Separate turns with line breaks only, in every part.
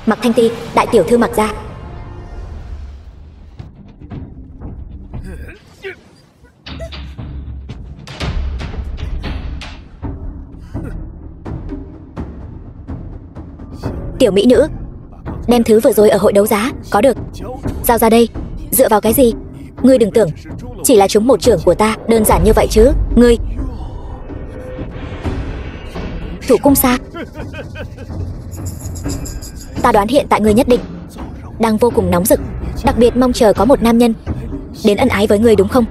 Mặc Thanh Ti, đại tiểu thư Mặc gia. Tiểu mỹ nữ, đem thứ vừa rồi ở hội đấu giá, có được. Giao ra đây. Dựa vào cái gì? Ngươi đừng tưởng chỉ là trúng một trưởng của ta đơn giản như vậy chứ. Ngươi Thủ cung xa. Ta đoán hiện tại ngươi nhất định đang vô cùng nóng rực, đặc biệt mong chờ có một nam nhân đến ân ái với ngươi đúng không?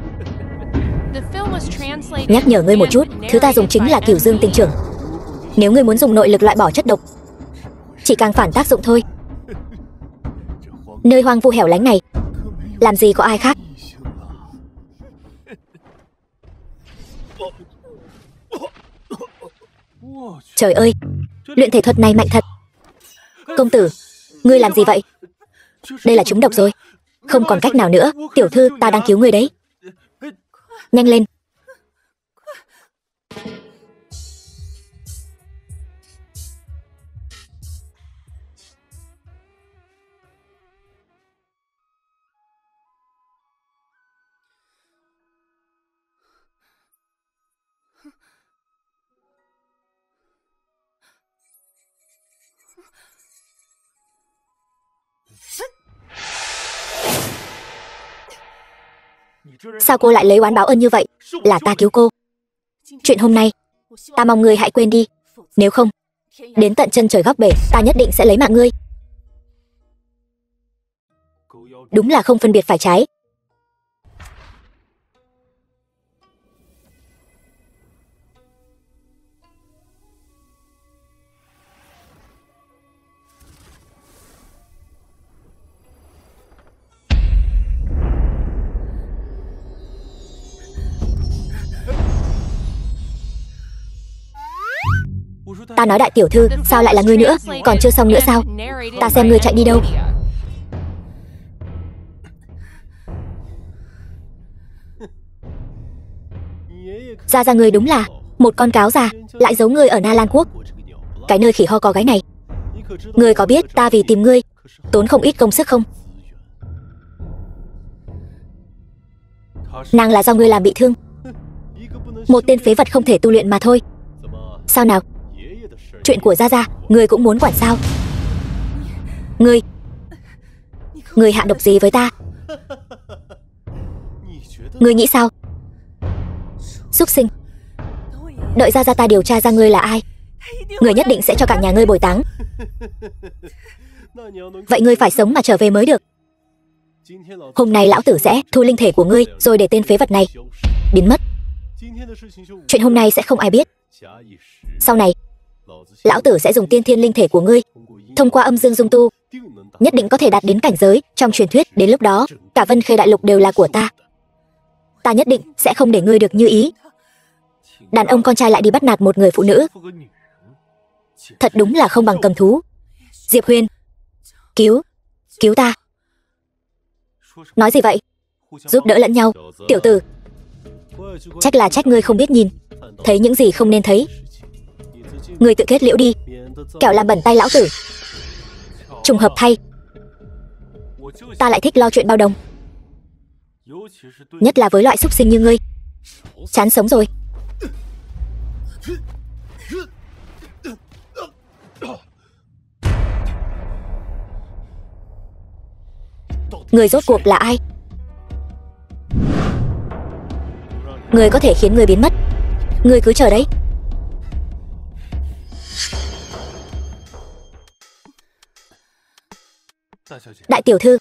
Nhắc nhở ngươi một chút, thứ ta dùng chính là Cửu Dương Tinh Trưởng. Nếu ngươi muốn dùng nội lực loại bỏ chất độc, chỉ càng phản tác dụng thôi. Nơi hoang vu hẻo lánh này làm gì có ai khác. Trời ơi, luyện thể thuật này mạnh thật. Công tử, ngươi làm gì vậy? Đây là trúng độc rồi. Không còn cách nào nữa, tiểu thư, ta đang cứu ngươi đấy. Nhanh lên. Sao cô lại lấy oán báo ơn như vậy? Là ta cứu cô. Chuyện hôm nay ta mong ngươi hãy quên đi. Nếu không, đến tận chân trời góc bể, ta nhất định sẽ lấy mạng ngươi. Đúng là không phân biệt phải trái. Ta nói đại tiểu thư, sao lại là ngươi nữa? Còn chưa xong nữa sao? Ta xem ngươi chạy đi đâu. Ra ngươi đúng là một con cáo già, lại giấu ngươi ở Na Lan Quốc, cái nơi khỉ ho có gáy này. Ngươi có biết ta vì tìm ngươi tốn không ít công sức không? Nàng là do ngươi làm bị thương. Một tên phế vật không thể tu luyện mà thôi. Sao nào? Chuyện của Gia Gia, ngươi cũng muốn quản sao? Ngươi hạ độc gì với ta? Ngươi nghĩ sao? Súc sinh. Đợi Gia Gia ta điều tra ra ngươi là ai, ngươi nhất định sẽ cho cả nhà ngươi bồi táng. Vậy ngươi phải sống mà trở về mới được. Hôm nay lão tử sẽ thu linh thể của ngươi, rồi để tên phế vật này biến mất. Chuyện hôm nay sẽ không ai biết. Sau này lão tử sẽ dùng tiên thiên linh thể của ngươi, thông qua âm dương dung tu, nhất định có thể đạt đến cảnh giới trong truyền thuyết. Đến lúc đó, cả Vân Khê đại lục đều là của ta. Ta nhất định sẽ không để ngươi được như ý. Đàn ông con trai lại đi bắt nạt một người phụ nữ, thật đúng là không bằng cầm thú. Diệp Huyền, cứu ta. Nói gì vậy? Giúp đỡ lẫn nhau. Tiểu tử, trách là trách ngươi không biết nhìn, thấy những gì không nên thấy. Ngươi tự kết liễu đi, kẻo làm bẩn tay lão tử. Trùng hợp thay, ta lại thích lo chuyện bao đồng, nhất là với loại súc sinh như ngươi. Chán sống rồi. Người rốt cuộc là ai? Người có thể khiến người biến mất. Người cứ chờ đấy. Đại tiểu thư,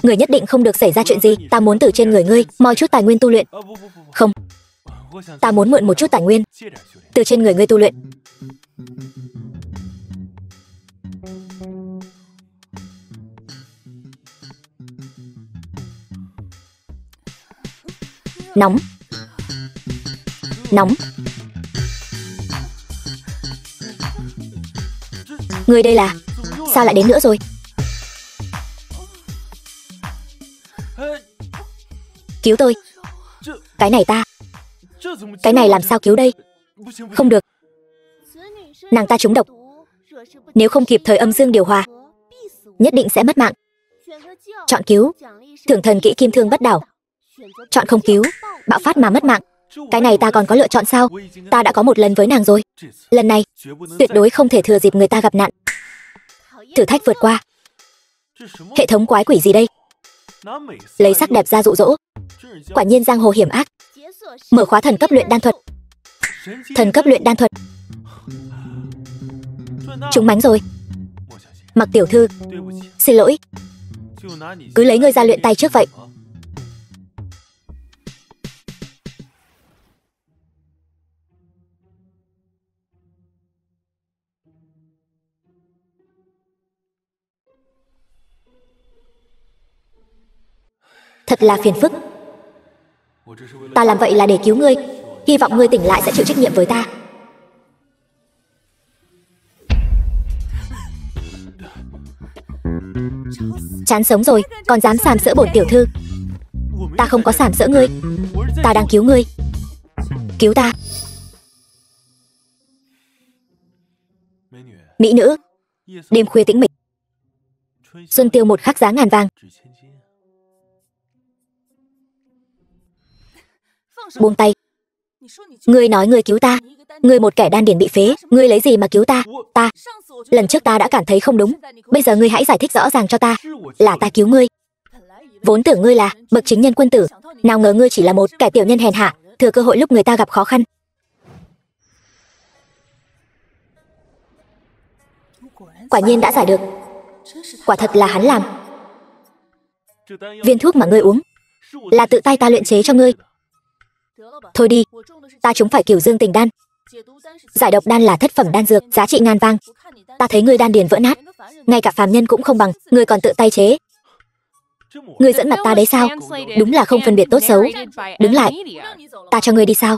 người nhất định không được xảy ra chuyện gì. Ta muốn từ trên người ngươi moi chút tài nguyên tu luyện. Không, ta muốn mượn một chút tài nguyên từ trên người ngươi tu luyện. Nóng. Ngươi đây là sao lại đến nữa rồi? Cứu tôi. Cái này làm sao cứu đây? Không được, nàng ta trúng độc. Nếu không kịp thời âm dương điều hòa, nhất định sẽ mất mạng. Chọn cứu, thưởng thần kỹ kim thương bất đảo. Chọn không cứu, bạo phát mà mất mạng. Cái này ta còn có lựa chọn sao? Ta đã có một lần với nàng rồi. Lần này, tuyệt đối không thể thừa dịp người ta gặp nạn. Thử thách vượt qua. Hệ thống quái quỷ gì đây? Lấy sắc đẹp ra dụ dỗ. Quả nhiên giang hồ hiểm ác. Mở khóa thần cấp luyện đan thuật. Thần cấp luyện đan thuật. Trúng mánh rồi. Mặc tiểu thư, xin lỗi. Cứ lấy ngươi ra luyện tay trước vậy. Thật là phiền phức. Ta làm vậy là để cứu ngươi. Hy vọng ngươi tỉnh lại sẽ chịu trách nhiệm với ta. Chán sống rồi, còn dám sàm sỡ bổn tiểu thư. Ta không có sàm sỡ ngươi. Ta đang cứu ngươi. Cứu ta. Mỹ nữ, đêm khuya tĩnh mịch, xuân tiêu một khắc giá ngàn vàng. Buông tay. Ngươi nói ngươi cứu ta. Ngươi một kẻ đan điền bị phế, ngươi lấy gì mà cứu ta? Lần trước ta đã cảm thấy không đúng. Bây giờ ngươi hãy giải thích rõ ràng cho ta. Là ta cứu ngươi. Vốn tưởng ngươi là bậc chính nhân quân tử, nào ngờ ngươi chỉ là một kẻ tiểu nhân hèn hạ, thừa cơ hội lúc người ta gặp khó khăn. Quả nhiên đã giải được. Quả thật là hắn làm. Viên thuốc mà ngươi uống là tự tay ta luyện chế cho ngươi. Thôi đi, ta chúng phải Cửu Dương Tình đan. Giải độc đan là thất phẩm đan dược, giá trị ngàn vang. Ta thấy ngươi đan điền vỡ nát, ngay cả phàm nhân cũng không bằng, ngươi còn tự tay chế. Ngươi dẫn mặt ta đấy sao? Đúng là không phân biệt tốt xấu. Đứng lại. Ta cho ngươi đi sao?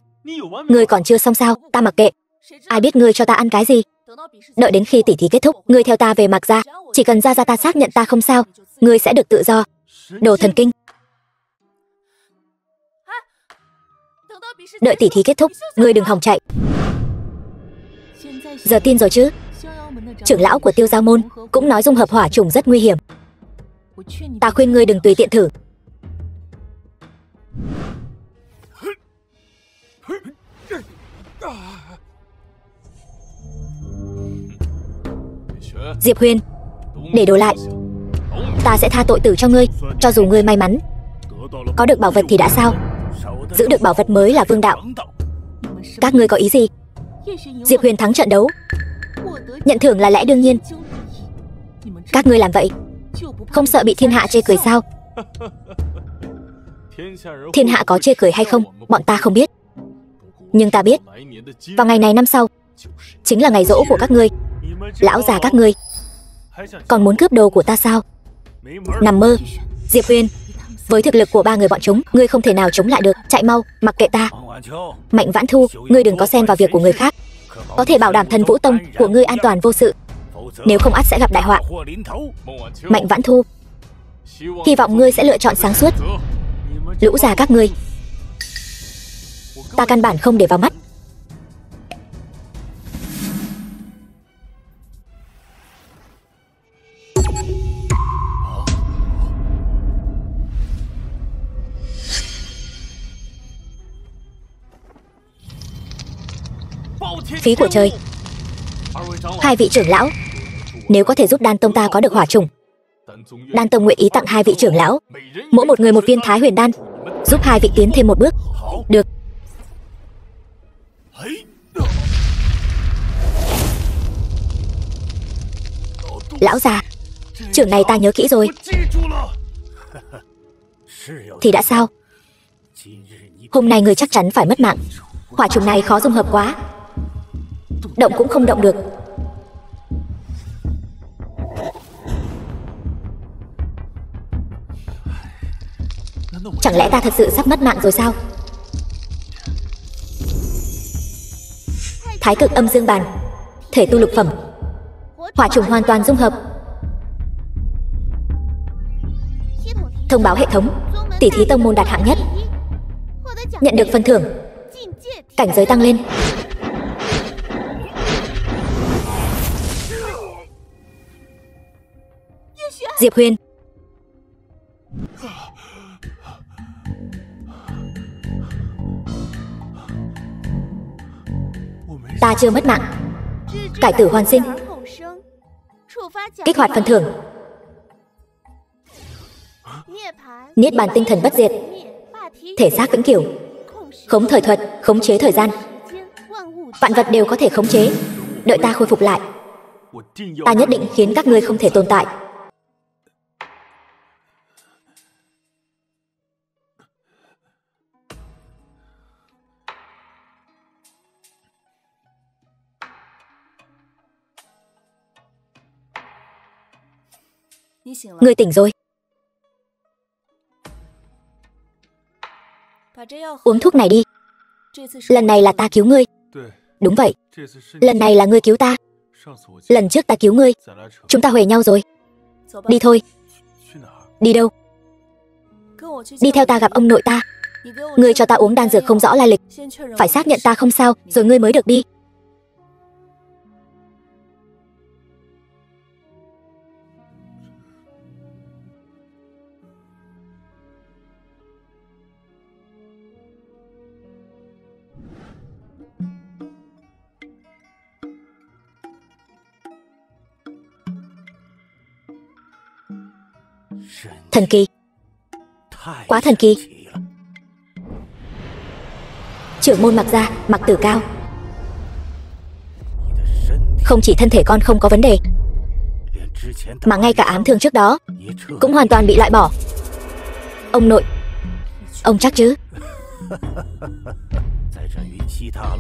Ngươi còn chưa xong sao? Ta mặc kệ. Ai biết ngươi cho ta ăn cái gì? Đợi đến khi tỉ thí kết thúc, ngươi theo ta về Mạc Gia. Chỉ cần Gia ta xác nhận ta không sao, ngươi sẽ được tự do. Đồ thần kinh. Đợi tỉ thí kết thúc, ngươi đừng hòng chạy. Giờ tin rồi chứ? Trưởng lão của Tiêu Giao môn cũng nói dung hợp hỏa trùng rất nguy hiểm. Ta khuyên ngươi đừng tùy tiện thử. Diệp Huyền, để đồ lại. Ta sẽ tha tội tử cho ngươi. Cho dù ngươi may mắn có được bảo vật thì đã sao? Giữ được bảo vật mới là vương đạo. Các ngươi có ý gì? Diệp Huyền thắng trận đấu, nhận thưởng là lẽ đương nhiên. Các ngươi làm vậy không sợ bị thiên hạ chê cười sao? Thiên hạ có chê cười hay không, bọn ta không biết. Nhưng ta biết, vào ngày này năm sau chính là ngày giỗ của các ngươi. Lão già các ngươi còn muốn cướp đồ của ta sao? Nằm mơ. Diệp Huyền, với thực lực của ba người bọn chúng, ngươi không thể nào chống lại được. Chạy mau, mặc kệ ta. Mạnh Vãn Thu, ngươi đừng có xen vào việc của người khác. Có thể bảo đảm Thần Vũ Tông của ngươi an toàn vô sự, nếu không ắt sẽ gặp đại họa. Mạnh Vãn Thu, hy vọng ngươi sẽ lựa chọn sáng suốt. Lũ già các ngươi, ta căn bản không để vào mắt. Phí của trời. Hai vị trưởng lão, nếu có thể giúp Đan Tông ta có được hỏa trùng, Đan Tông nguyện ý tặng hai vị trưởng lão mỗi một người một viên Thái Huyền đan, giúp hai vị tiến thêm một bước. Được. Lão già, trưởng này ta nhớ kỹ rồi. Thì đã sao? Hôm nay người chắc chắn phải mất mạng. Hỏa trùng này khó dung hợp quá, động cũng không động được. Chẳng lẽ ta thật sự sắp mất mạng rồi sao? Thái cực âm dương bàn, thể tu lục phẩm, hỏa trùng hoàn toàn dung hợp. Thông báo hệ thống, tỷ thí tông môn đạt hạng nhất, nhận được phần thưởng, cảnh giới tăng lên. Diệp Huyền. Ta chưa mất mạng. Cải tử hoàn sinh. Kích hoạt phần thưởng. Niết bàn tinh thần bất diệt. Thể xác vĩnh cửu. Khống thời thuật, khống chế thời gian. Vạn vật đều có thể khống chế. Đợi ta khôi phục lại, ta nhất định khiến các ngươi không thể tồn tại. Ngươi tỉnh rồi. Uống thuốc này đi. Lần này là ta cứu ngươi. Đúng vậy. Lần này là ngươi cứu ta. Lần trước ta cứu ngươi. Chúng ta huề nhau rồi. Đi thôi. Đi đâu? Đi theo ta gặp ông nội ta. Ngươi cho ta uống đan dược không rõ lai lịch. Phải xác nhận ta không sao, rồi ngươi mới được đi. Thần kỳ. Quá thần kỳ. Trưởng môn Mặc gia, Mặc Tử Cao. Không chỉ thân thể con không có vấn đề, mà ngay cả ám thương trước đó cũng hoàn toàn bị loại bỏ. Ông nội, ông chắc chứ?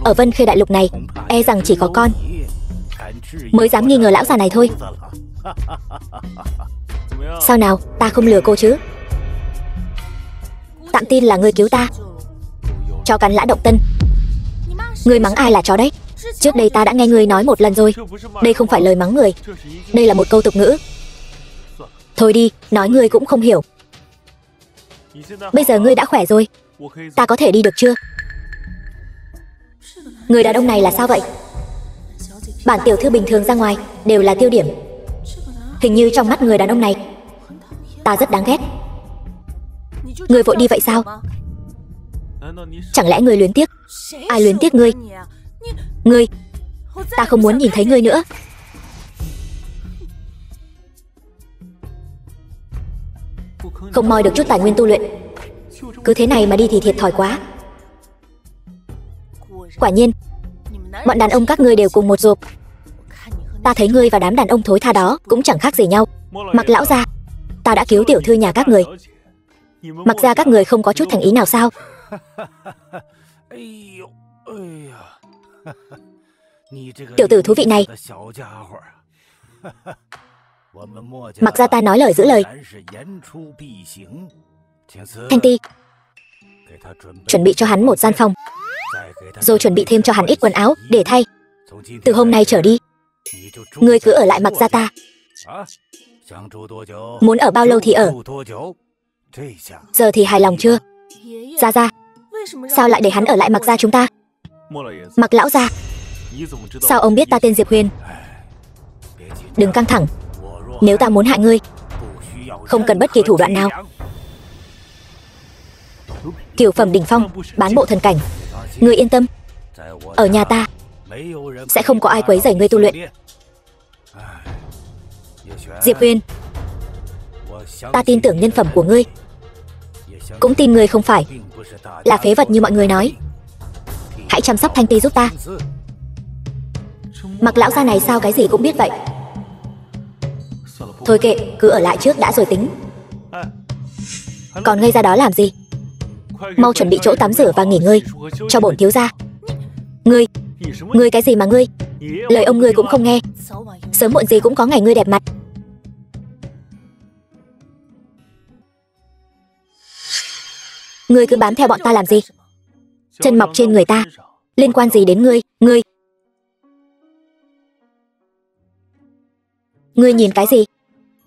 Ở Vân Khê Đại Lục này, e rằng chỉ có con mới dám nghi ngờ lão già này thôi. Sao nào, ta không lừa cô chứ? Tạm tin là ngươi cứu ta. Chó cắn lã động tân. Ngươi mắng ai là chó đấy? Trước đây ta đã nghe ngươi nói một lần rồi. Đây không phải lời mắng người. Đây là một câu tục ngữ. Thôi đi, nói ngươi cũng không hiểu. Bây giờ ngươi đã khỏe rồi, ta có thể đi được chưa? Người đàn ông này là sao vậy? Bản tiểu thư bình thường ra ngoài đều là tiêu điểm. Hình như trong mắt người đàn ông này ta rất đáng ghét. Ngươi vội đi vậy sao? Chẳng lẽ ngươi luyến tiếc? Ai luyến tiếc ngươi? Ngươi, ta không muốn nhìn thấy ngươi nữa. Không moi được chút tài nguyên tu luyện, cứ thế này mà đi thì thiệt thòi quá. Quả nhiên, bọn đàn ông các ngươi đều cùng một ruột. Ta thấy ngươi và đám đàn ông thối tha đó cũng chẳng khác gì nhau. Mặc lão gia, ta đã cứu tiểu thư nhà các người. Mặc ra các người không có chút thành ý nào sao? Tiểu tử thú vị này. Mặc ra ta nói lời giữ lời. Thanh Ti, chuẩn bị cho hắn một gian phòng, rồi chuẩn bị thêm cho hắn ít quần áo để thay. Từ hôm nay trở đi, ngươi cứ ở lại Mặc gia ta. Muốn ở bao lâu thì ở. Giờ thì hài lòng chưa? Gia Gia, sao lại để hắn ở lại Mặc gia chúng ta? Mặc lão gia, sao ông biết ta tên Diệp Huyền? Đừng căng thẳng. Nếu ta muốn hại ngươi, không cần bất kỳ thủ đoạn nào. Cửu phẩm đỉnh phong, bán bộ thần cảnh. Ngươi yên tâm, ở nhà ta sẽ không có ai quấy rầy ngươi tu luyện. Diệp Huyền, ta tin tưởng nhân phẩm của ngươi, cũng tin ngươi không phải là phế vật như mọi người nói. Hãy chăm sóc Thanh Ti giúp ta. Mặc lão gia này sao cái gì cũng biết vậy? Thôi kệ, cứ ở lại trước đã rồi tính. Còn ngây ra đó làm gì? Mau chuẩn bị chỗ tắm rửa và nghỉ ngơi cho bổn thiếu gia. Ngươi cái gì mà ngươi? Lời ông ngươi cũng không nghe. Sớm muộn gì cũng có ngày ngươi đẹp mặt. Ngươi cứ bám theo bọn ta làm gì? Chân mọc trên người ta, liên quan gì đến ngươi? Ngươi nhìn cái gì?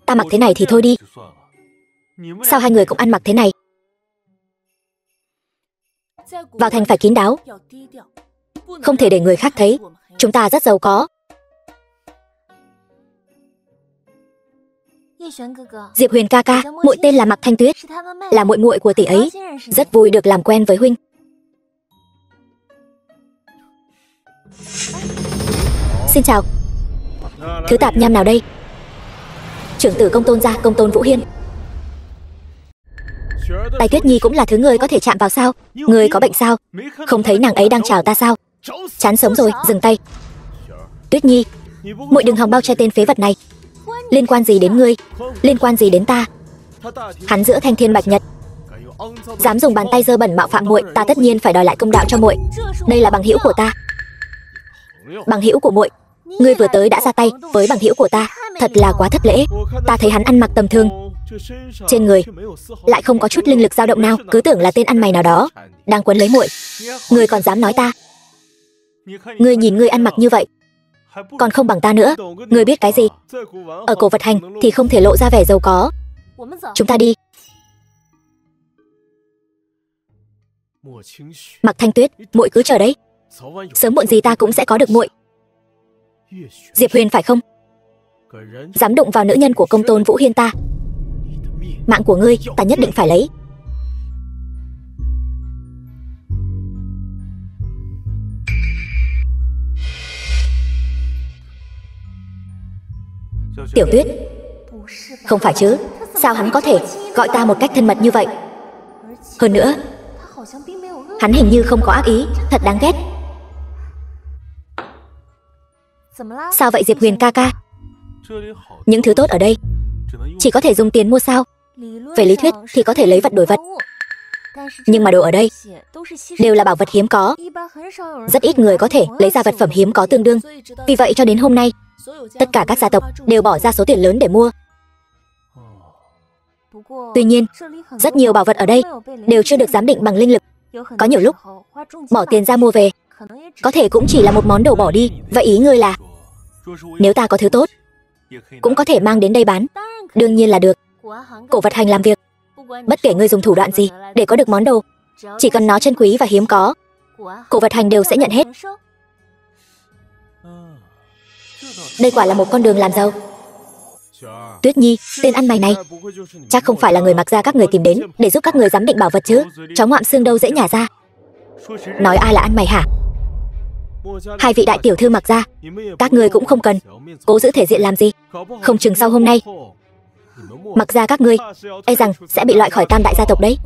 Ta mặc thế này thì thôi đi. Sao hai người cũng ăn mặc thế này? Vào thành phải kín đáo, không thể để người khác thấy. Chúng ta rất giàu có. Diệp Huyền ca ca, muội tên là Mạc Thanh Tuyết, là muội muội của tỷ ấy. Rất vui được làm quen với huynh. Xin chào. Thứ tạp nham nào đây? Trưởng tử Công Tôn gia, Công Tôn Vũ Hiên. Tay Tuyết Nhi cũng là thứ người có thể chạm vào sao? Người có bệnh sao? Không thấy nàng ấy đang chào ta sao? Chán sống rồi, dừng tay. Tuyết Nhi, muội đừng hòng bao che tên phế vật này. Liên quan gì đến ngươi? Liên quan gì đến ta? Hắn giữa thanh thiên bạch nhật, dám dùng bàn tay dơ bẩn mạo phạm muội, ta tất nhiên phải đòi lại công đạo cho muội. Đây là bằng hữu của ta. Bằng hữu của muội? Ngươi vừa tới đã ra tay với bằng hữu của ta, thật là quá thất lễ. Ta thấy hắn ăn mặc tầm thường, trên người lại không có chút linh lực dao động nào, cứ tưởng là tên ăn mày nào đó đang quấn lấy muội. Ngươi còn dám nói ta? Ngươi nhìn ngươi ăn mặc như vậy, còn không bằng ta nữa. Ngươi biết cái gì? Ở cổ vật hành thì không thể lộ ra vẻ giàu có. Chúng ta đi. Mạc Thanh Tuyết, muội cứ chờ đấy. Sớm muộn gì ta cũng sẽ có được muội. Diệp Huyền phải không? Dám đụng vào nữ nhân của Công Tôn Vũ Hiên ta, mạng của ngươi ta nhất định phải lấy. Tiểu Tuyết, không phải chứ? Sao hắn có thể gọi ta một cách thân mật như vậy? Hơn nữa, hắn hình như không có ác ý, thật đáng ghét. Sao vậy Diệp Huyền ca ca? Những thứ tốt ở đây chỉ có thể dùng tiền mua sao? Về lý thuyết thì có thể lấy vật đổi vật, nhưng mà đồ ở đây đều là bảo vật hiếm có. Rất ít người có thể lấy ra vật phẩm hiếm có tương đương. Vì vậy cho đến hôm nay, tất cả các gia tộc đều bỏ ra số tiền lớn để mua. Tuy nhiên, rất nhiều bảo vật ở đây đều chưa được giám định bằng linh lực. Có nhiều lúc bỏ tiền ra mua về có thể cũng chỉ là một món đồ bỏ đi. Vậy ý ngươi là nếu ta có thứ tốt cũng có thể mang đến đây bán? Đương nhiên là được. Cổ vật hành làm việc, bất kể ngươi dùng thủ đoạn gì để có được món đồ, chỉ cần nó chân quý và hiếm có, cổ vật hành đều sẽ nhận hết. Đây quả là một con đường làm giàu. Tuyết Nhi, tên ăn mày này chắc không phải là người Mạc gia các người tìm đến để giúp các người giám định bảo vật chứ? Chó ngoạm xương đâu dễ nhả ra. Nói ai là ăn mày hả? Hai vị đại tiểu thư Mạc gia, các người cũng không cần cố giữ thể diện làm gì. Không chừng sau hôm nay Mạc gia các ngươi e rằng sẽ bị loại khỏi tam đại gia tộc đấy.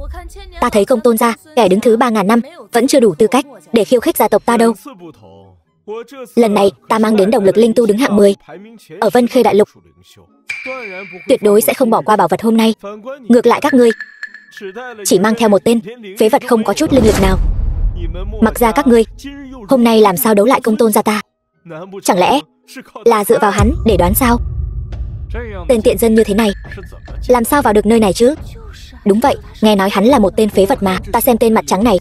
Ta thấy Công Tôn gia, kẻ đứng thứ 3.000 năm, vẫn chưa đủ tư cách để khiêu khích gia tộc ta đâu. Lần này ta mang đến động lực linh tu đứng hạng 10 ở Vân Khê Đại Lục, tuyệt đối sẽ không bỏ qua bảo vật hôm nay. Ngược lại các ngươi chỉ mang theo một tên phế vật không có chút linh lực nào. Mạc gia các ngươi hôm nay làm sao đấu lại Công Tôn gia ta? Chẳng lẽ là dựa vào hắn để đoán sao? Tên tiện dân như thế này làm sao vào được nơi này chứ? Đúng vậy, nghe nói hắn là một tên phế vật mà. Ta xem tên mặt trắng này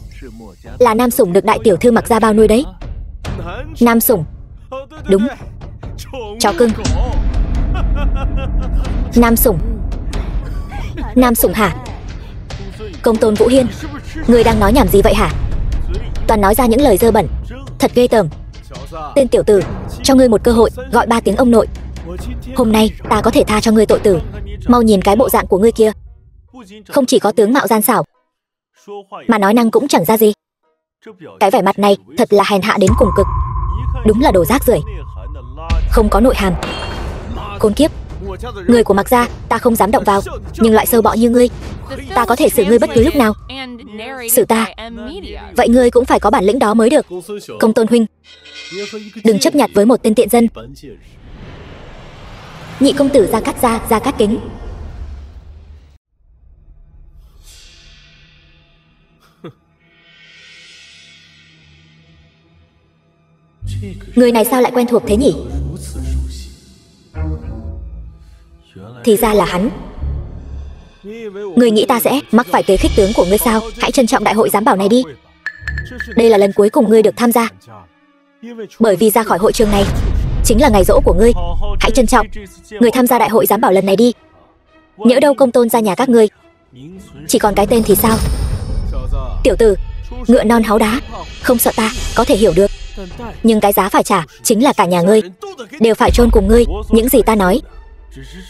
là nam sủng được đại tiểu thư Mạc gia bao nuôi đấy. Nam sủng? Đúng, chó cưng. Nam sủng? Nam sủng hả? Công Tôn Vũ Hiên, người đang nói nhảm gì vậy hả? Toàn nói ra những lời dơ bẩn, thật ghê tởm. Tên tiểu tử, cho ngươi một cơ hội gọi 3 tiếng ông nội. Hôm nay ta có thể tha cho ngươi tội tử. Mau nhìn cái bộ dạng của ngươi kia, không chỉ có tướng mạo gian xảo mà nói năng cũng chẳng ra gì. Cái vẻ mặt này thật là hèn hạ đến cùng cực. Đúng là đồ rác rưởi, không có nội hàm. Khốn kiếp, người của Mạc gia ta không dám động vào, nhưng loại sâu bọ như ngươi, ta có thể xử ngươi bất cứ lúc nào. Xử ta? Vậy ngươi cũng phải có bản lĩnh đó mới được. Công Tôn huynh, đừng chấp nhặt với một tên tiện dân. Nhị công tử Gia Cát gia, Gia Cát Kính. Người này sao lại quen thuộc thế nhỉ? Thì ra là hắn. Người nghĩ ta sẽ mắc phải kế khích tướng của ngươi sao? Hãy trân trọng đại hội giám bảo này đi. Đây là lần cuối cùng ngươi được tham gia, bởi vì ra khỏi hội trường này chính là ngày giỗ của ngươi. Hãy trân trọng người tham gia đại hội giám bảo lần này đi. Nhỡ đâu Công Tôn gia nhà các ngươi chỉ còn cái tên thì sao? Tiểu tử, ngựa non háu đá, không sợ ta có thể hiểu được, nhưng cái giá phải trả chính là cả nhà ngươi đều phải chôn cùng ngươi. Những gì ta nói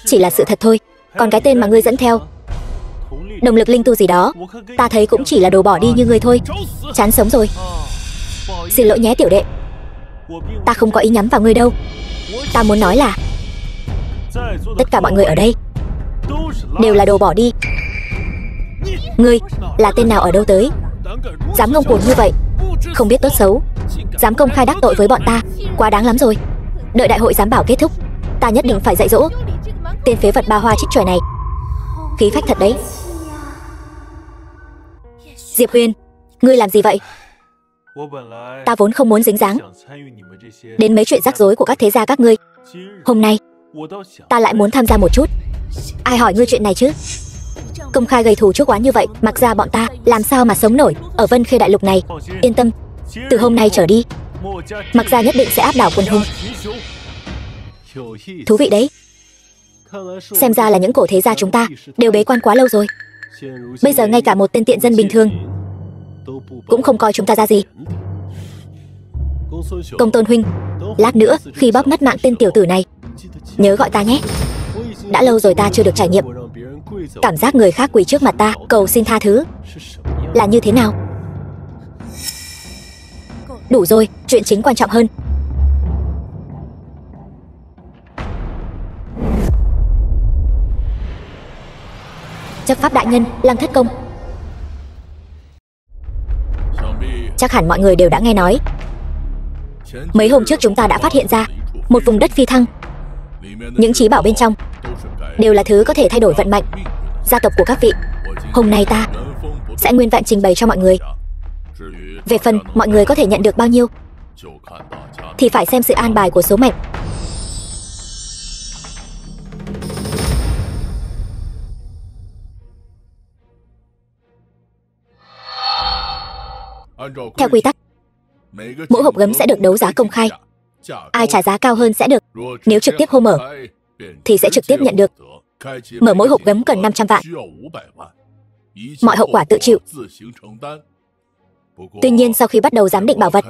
chỉ là sự thật thôi. Còn cái tên mà ngươi dẫn theo, động lực linh tu gì đó, ta thấy cũng chỉ là đồ bỏ đi như ngươi thôi. Chán sống rồi. Xin lỗi nhé tiểu đệ, ta không có ý nhắm vào ngươi đâu. Ta muốn nói là tất cả mọi người ở đây đều là đồ bỏ đi. Ngươi là tên nào ở đâu tới, dám ngông cuồng như vậy, không biết tốt xấu, dám công khai đắc tội với bọn ta, quá đáng lắm rồi. Đợi đại hội giám bảo kết thúc, ta nhất định phải dạy dỗ tên phế vật ba hoa trích chòe này. Khí phách thật đấy. Diệp Huyền, ngươi làm gì vậy? Ta vốn không muốn dính dáng đến mấy chuyện rắc rối của các thế gia các ngươi. Hôm nay ta lại muốn tham gia một chút. Ai hỏi ngươi chuyện này chứ? Công khai gây thù chuốc oán như vậy, mặc ra bọn ta làm sao mà sống nổi ở Vân Khê đại lục này. Yên tâm, từ hôm nay trở đi, mặc ra nhất định sẽ áp đảo quân hùng. Thú vị đấy. Xem ra là những cổ thế gia chúng ta đều bế quan quá lâu rồi. Bây giờ ngay cả một tên tiện dân bình thường cũng không coi chúng ta ra gì. Công Tôn huynh, lát nữa khi bóp mất mạng tên tiểu tử này, nhớ gọi ta nhé. Đã lâu rồi ta chưa được trải nghiệm cảm giác người khác quỳ trước mặt ta cầu xin tha thứ là như thế nào. Đủ rồi, chuyện chính quan trọng hơn. Chấp pháp đại nhân, Lăng Thất Công. Chắc hẳn mọi người đều đã nghe nói, mấy hôm trước chúng ta đã phát hiện ra một vùng đất phi thăng. Những trí bảo bên trong đều là thứ có thể thay đổi vận mệnh gia tộc của các vị. Hôm nay ta sẽ nguyên vẹn trình bày cho mọi người. Về phần mọi người có thể nhận được bao nhiêu thì phải xem sự an bài của số mệnh. Theo quy tắc, mỗi hộp gấm sẽ được đấu giá công khai. Ai trả giá cao hơn sẽ được. Nếu trực tiếp hô mở thì sẽ trực tiếp nhận được. Mở mỗi hộp gấm cần 500 vạn. Mọi hậu quả tự chịu. Tuy nhiên sau khi bắt đầu giám định bảo vật,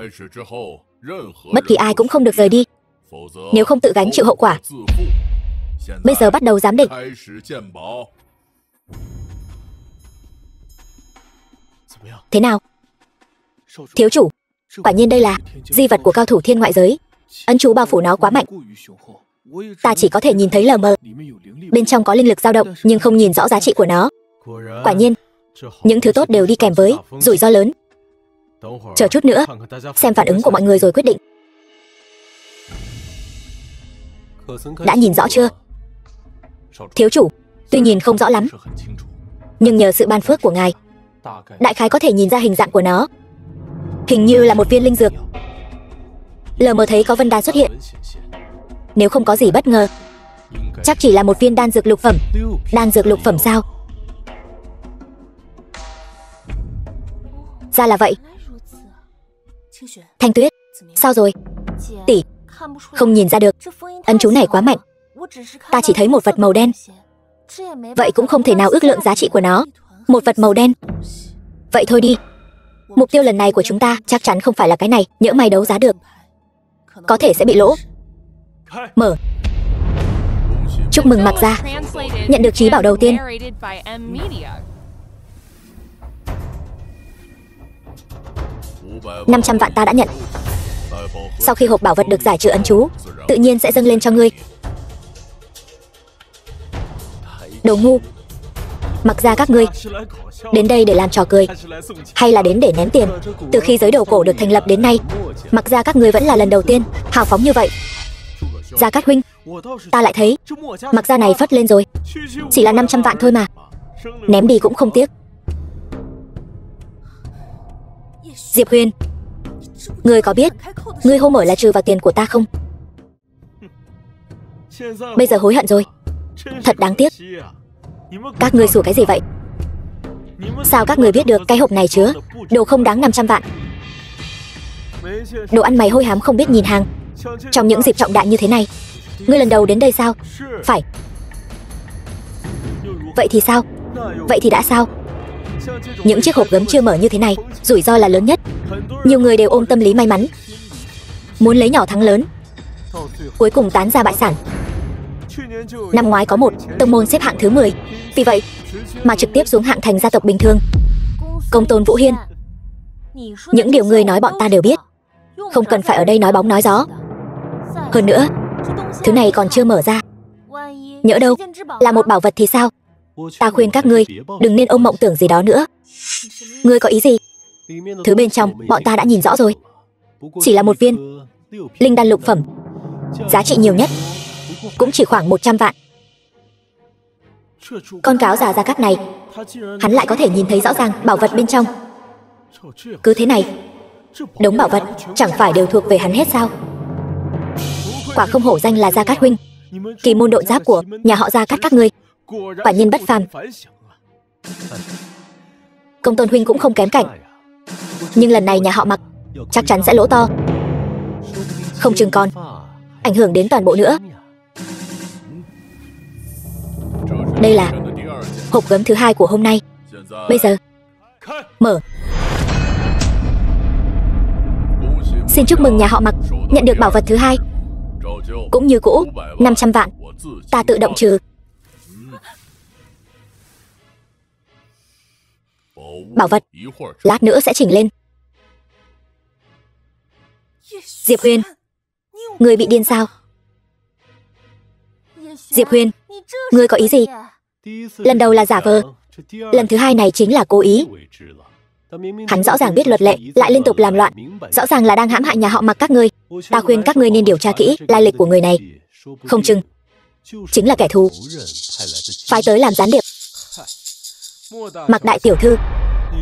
bất kỳ ai cũng không được rời đi, nếu không tự gánh chịu hậu quả. Bây giờ bắt đầu giám định. Thế nào? Thiếu chủ, quả nhiên đây là di vật của cao thủ thiên ngoại giới. Ấn chú bao phủ nó quá mạnh, ta chỉ có thể nhìn thấy lờ mờ. Bên trong có linh lực dao động nhưng không nhìn rõ giá trị của nó. Quả nhiên, những thứ tốt đều đi kèm với rủi ro lớn. Chờ chút nữa, xem phản ứng của mọi người rồi quyết định. Đã nhìn rõ chưa? Thiếu chủ, tuy nhìn không rõ lắm, nhưng nhờ sự ban phước của ngài, đại khái có thể nhìn ra hình dạng của nó. Hình như là một viên linh dược. Lờ mờ thấy có vân đan xuất hiện. Nếu không có gì bất ngờ, chắc chỉ là một viên đan dược lục phẩm. Đan dược lục phẩm sao? Ra là vậy. Thanh Tuyết, sao rồi? Tỷ, không nhìn ra được. Ấn chú này quá mạnh. Ta chỉ thấy một vật màu đen. Vậy cũng không thể nào ước lượng giá trị của nó. Một vật màu đen. Vậy thôi đi. Mục tiêu lần này của chúng ta chắc chắn không phải là cái này. Nhỡ may đấu giá được, có thể sẽ bị lỗ. Mở. Chúc mừng Mặc Gia nhận được trí bảo đầu tiên. 500 vạn ta đã nhận. Sau khi hộp bảo vật được giải trừ ấn chú, tự nhiên sẽ dâng lên cho ngươi. Đồ ngu. Mặc Gia các ngươi đến đây để làm trò cười hay là đến để ném tiền? Từ khi giới đầu cổ được thành lập đến nay, Mặc Gia các ngươi vẫn là lần đầu tiên hào phóng như vậy. Gia Cát huynh, ta lại thấy Mặc Gia này phất lên rồi. Chỉ là 500 vạn thôi mà, ném đi cũng không tiếc. Diệp Huyền, ngươi có biết ngươi hô mở là trừ vào tiền của ta không? Bây giờ hối hận rồi. Thật đáng tiếc. Các ngươi sủa cái gì vậy? Sao các ngươi biết được cái hộp này chứa đồ không đáng 500 vạn? Đồ ăn mày hôi hám không biết nhìn hàng. Trong những dịp trọng đại như thế này, ngươi lần đầu đến đây sao? Phải. Vậy thì sao? Vậy thì đã sao? Những chiếc hộp gấm chưa mở như thế này, rủi ro là lớn nhất. Nhiều người đều ôm tâm lý may mắn, muốn lấy nhỏ thắng lớn, cuối cùng tán ra bại sản. Năm ngoái có một tông môn xếp hạng thứ 10, vì vậy mà trực tiếp xuống hạng thành gia tộc bình thường. Công tôn Vũ Hiên, những điều ngươi nói bọn ta đều biết, không cần phải ở đây nói bóng nói gió. Hơn nữa, thứ này còn chưa mở ra, nhỡ đâu là một bảo vật thì sao? Ta khuyên các ngươi đừng nên ôm mộng tưởng gì đó nữa. Ngươi có ý gì? Thứ bên trong bọn ta đã nhìn rõ rồi, chỉ là một viên linh đan lục phẩm, giá trị nhiều nhất cũng chỉ khoảng 100 vạn. Con cáo già Gia Cát này, hắn lại có thể nhìn thấy rõ ràng bảo vật bên trong. Cứ thế này, đống bảo vật chẳng phải đều thuộc về hắn hết sao? Quả không hổ danh là Gia Cát huynh, kỳ môn đội giáp của nhà họ Gia Cát các ngươi quả nhiên bất phàm. Công tôn huynh cũng không kém cạnh, nhưng lần này nhà họ Mặc chắc chắn sẽ lỗ to, không chừng còn ảnh hưởng đến toàn bộ nữa. Đây là hộp gấm thứ 2 của hôm nay. Bây giờ mở. Xin chúc mừng nhà họ Mặc nhận được bảo vật thứ 2. Cũng như cũ, 500 vạn ta tự động trừ. Bảo vật lát nữa sẽ chỉnh lên. Diệp Huyền, ngươi bị điên sao? Diệp Huyền, ngươi có ý gì? Lần đầu là giả vờ, lần thứ 2 này chính là cố ý. Hắn rõ ràng biết luật lệ, lại liên tục làm loạn, rõ ràng là đang hãm hại nhà họ Mặc các ngươi. Ta khuyên các ngươi nên điều tra kỹ lai lịch của người này, không chừng chính là kẻ thù phái tới làm gián điệp. Mặc đại tiểu thư,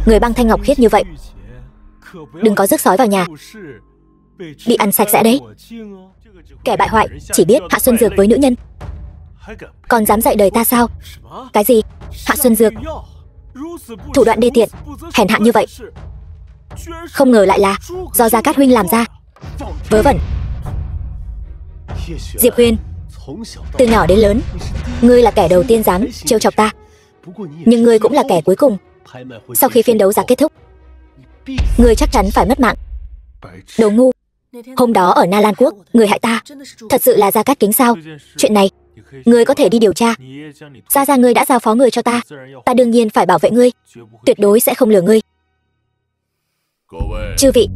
người băng thanh ngọc khiết như vậy, đừng có rước sói vào nhà, bị ăn sạch sẽ đấy. Kẻ bại hoại chỉ biết hạ xuân dược với nữ nhân, còn dám dạy đời ta sao? Cái gì? Hạ xuân dược? Thủ đoạn đê tiện, hèn hạ như vậy, không ngờ lại là do Gia Cát huynh làm ra. Vớ vẩn. Diệp Huyền, từ nhỏ đến lớn, ngươi là kẻ đầu tiên dám trêu chọc ta, nhưng ngươi cũng là kẻ cuối cùng. Sau khi phiên đấu giá kết thúc, ngươi chắc chắn phải mất mạng. Đồ ngu. Hôm đó ở Na Lan Quốc, người hại ta thật sự là Gia Cát Kính sao? Chuyện này ngươi có thể đi điều tra. Gia ngươi đã giao phó người cho ta, ta đương nhiên phải bảo vệ ngươi, tuyệt đối sẽ không lừa ngươi. Chư vị,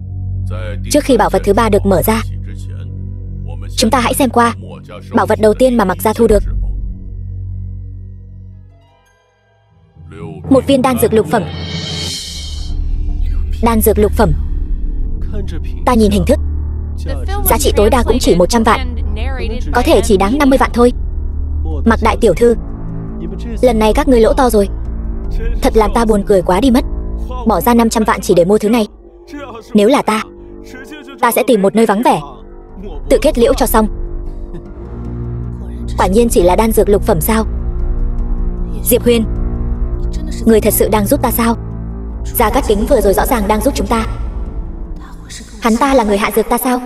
trước khi bảo vật thứ 3 được mở ra, chúng ta hãy xem qua bảo vật đầu tiên mà Mặc gia thu được. Một viên đan dược lục phẩm. Đan dược lục phẩm. Ta nhìn hình thức, giá trị tối đa cũng chỉ 100 vạn, có thể chỉ đáng 50 vạn thôi. Mặc đại tiểu thư, lần này các ngươi lỗ to rồi, thật làm ta buồn cười quá đi mất. Bỏ ra 500 vạn chỉ để mua thứ này. Nếu là ta sẽ tìm một nơi vắng vẻ, tự kết liễu cho xong. Quả nhiên chỉ là đan dược lục phẩm sao? Diệp Huyền, người thật sự đang giúp ta sao? Gia Cát Kính vừa rồi rõ ràng đang giúp chúng ta, hắn ta là người hạ dược ta sao?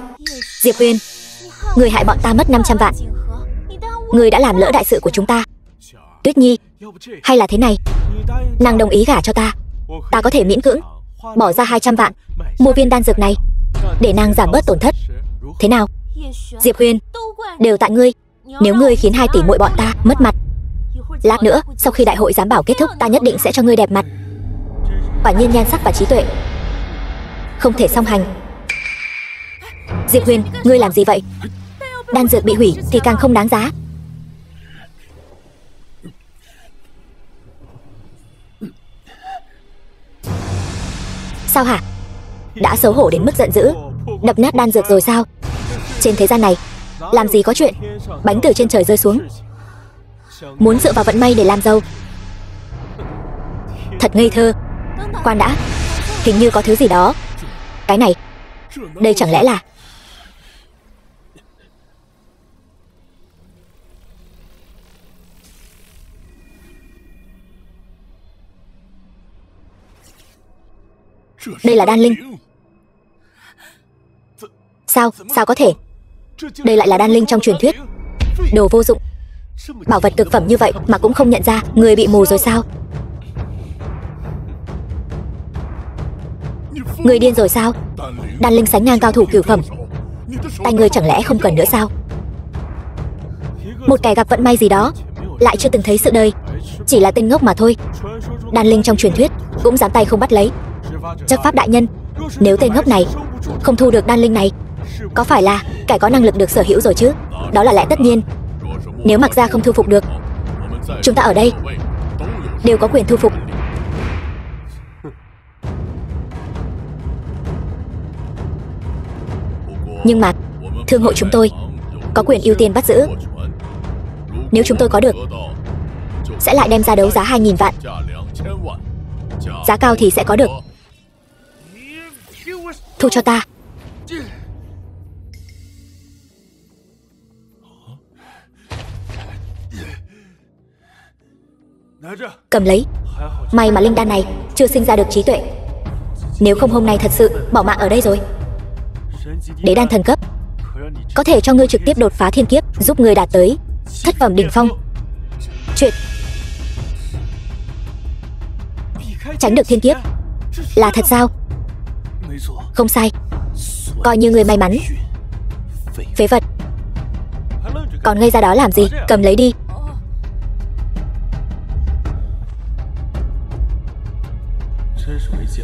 Diệp Huyền, người hại bọn ta mất 500 vạn, người đã làm lỡ đại sự của chúng ta. Tuyết Nhi, hay là thế này, nàng đồng ý gả cho ta, ta có thể miễn cưỡng bỏ ra 200 vạn mua viên đan dược này, để nàng giảm bớt tổn thất. Thế nào? Diệp Huyền, đều tại ngươi. Nếu ngươi khiến 2 tỷ muội bọn ta mất mặt, lát nữa sau khi đại hội giám bảo kết thúc, ta nhất định sẽ cho ngươi đẹp mặt. Quả nhiên nhan sắc và trí tuệ không thể song hành. Diệp Huyền, ngươi làm gì vậy? Đan dược bị hủy thì càng không đáng giá. Sao hả? Đã xấu hổ đến mức giận dữ, đập nát đan dược rồi sao? Trên thế gian này làm gì có chuyện bánh từ trên trời rơi xuống, muốn dựa vào vận may để làm giàu. Thật ngây thơ. Khoan đã, hình như có thứ gì đó. Cái này, đây chẳng lẽ là... Đây là đan linh. Sao có thể? Đây lại là đan linh trong truyền thuyết. Đồ vô dụng. Bảo vật cực phẩm như vậy mà cũng không nhận ra. Người bị mù rồi sao? Người điên rồi sao? Đan linh sánh ngang cao thủ cửu phẩm, tay người chẳng lẽ không cần nữa sao? Một kẻ gặp vận may gì đó, lại chưa từng thấy sự đời, chỉ là tên ngốc mà thôi. Đan linh trong truyền thuyết cũng dám tay không bắt lấy. Chấp pháp đại nhân, nếu tên ngốc này không thu được đan linh này, có phải là kẻ có năng lực được sở hữu rồi chứ? Đó là lẽ tất nhiên. Nếu Mạc gia không thu phục được, chúng ta ở đây đều có quyền thu phục. Nhưng mà thương hội chúng tôi có quyền ưu tiên bắt giữ. Nếu chúng tôi có được, sẽ lại đem ra đấu giá 2.000 vạn. Giá cao thì sẽ có được. Thu cho ta. Cầm lấy. May mà linh đan này chưa sinh ra được trí tuệ, nếu không hôm nay thật sự bỏ mạng ở đây rồi. Đế đan thần cấp có thể cho ngươi trực tiếp đột phá thiên kiếp, giúp ngươi đạt tới thất phẩm đỉnh phong. Chuyện tránh được thiên kiếp là thật sao? Không sai. Coi như ngươi may mắn. Phế vật, còn ngây ra đó làm gì? Cầm lấy đi.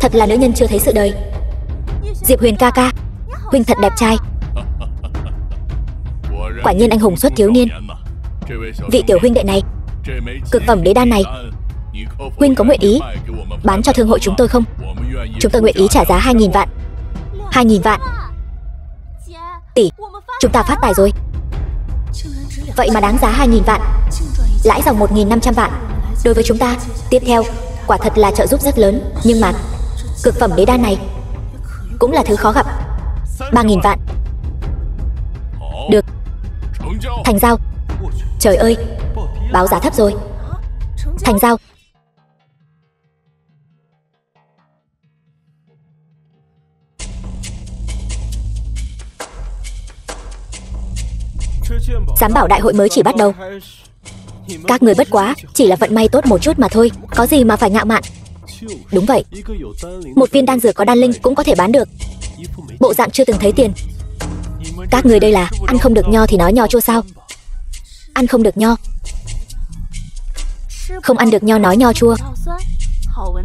Thật là nữ nhân chưa thấy sự đời. Diệp Huyền ca ca, huynh thật đẹp trai. Quả nhiên anh hùng xuất thiếu niên. Vị tiểu huynh đệ này, cực phẩm đế đan này, huynh có nguyện ý bán cho thương hội chúng tôi không? Chúng tôi nguyện ý trả giá 2.000 vạn. 2.000 vạn. Tỷ, chúng ta phát tài rồi. Vậy mà đáng giá 2.000 vạn, lãi dòng 1.500 vạn. Đối với chúng ta, tiếp theo quả thật là trợ giúp rất lớn. Nhưng mà cực phẩm đế đan này cũng là thứ khó gặp. 3.000 vạn. Được, thành giao. Trời ơi, báo giá thấp rồi. Thành giao. Giám bảo đại hội mới chỉ bắt đầu. Các người bất quá chỉ là vận may tốt một chút mà thôi, có gì mà phải ngạo mạn. Đúng vậy, một viên đan dược có đan linh cũng có thể bán được. Bộ dạng chưa từng thấy tiền. Các người đây là ăn không được nho thì nói nho chua sao? Ăn không được nho, không ăn được nho nói nho chua.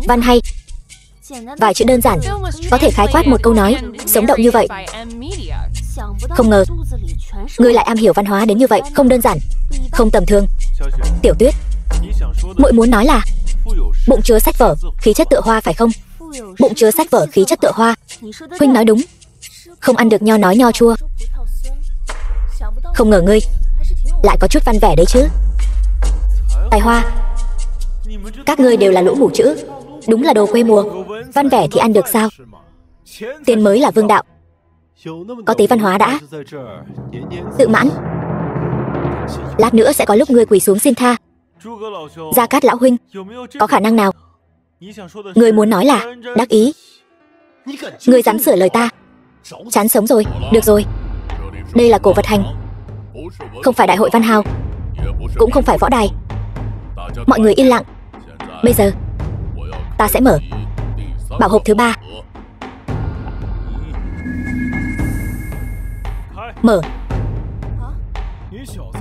Văn hay, vài chữ đơn giản có thể khái quát một câu nói sống động như vậy. Không ngờ ngươi lại am hiểu văn hóa đến như vậy, không đơn giản, không tầm thường. Tiểu Tuyết, muội muốn nói là bụng chứa sách vở, khí chất tựa hoa phải không? Bụng chứa sách vở, khí chất tựa hoa. Huynh nói đúng, không ăn được nho nói nho chua. Không ngờ ngươi lại có chút văn vẻ đấy chứ. Tài hoa, các ngươi đều là lũ mù chữ, đúng là đồ quê mùa. Văn vẻ thì ăn được sao? Tiền mới là vương đạo. Có tí văn hóa đã. Tự mãn. Lát nữa sẽ có lúc ngươi quỳ xuống xin tha. Gia Cát lão huynh, có khả năng nào? Ngươi muốn nói là đắc ý. Ngươi dám sửa lời ta, chán sống rồi. Được rồi, đây là cổ vật hành, không phải đại hội văn hào, cũng không phải võ đài. Mọi người yên lặng. Bây giờ ta sẽ mở bảo hộp thứ 3. Mở.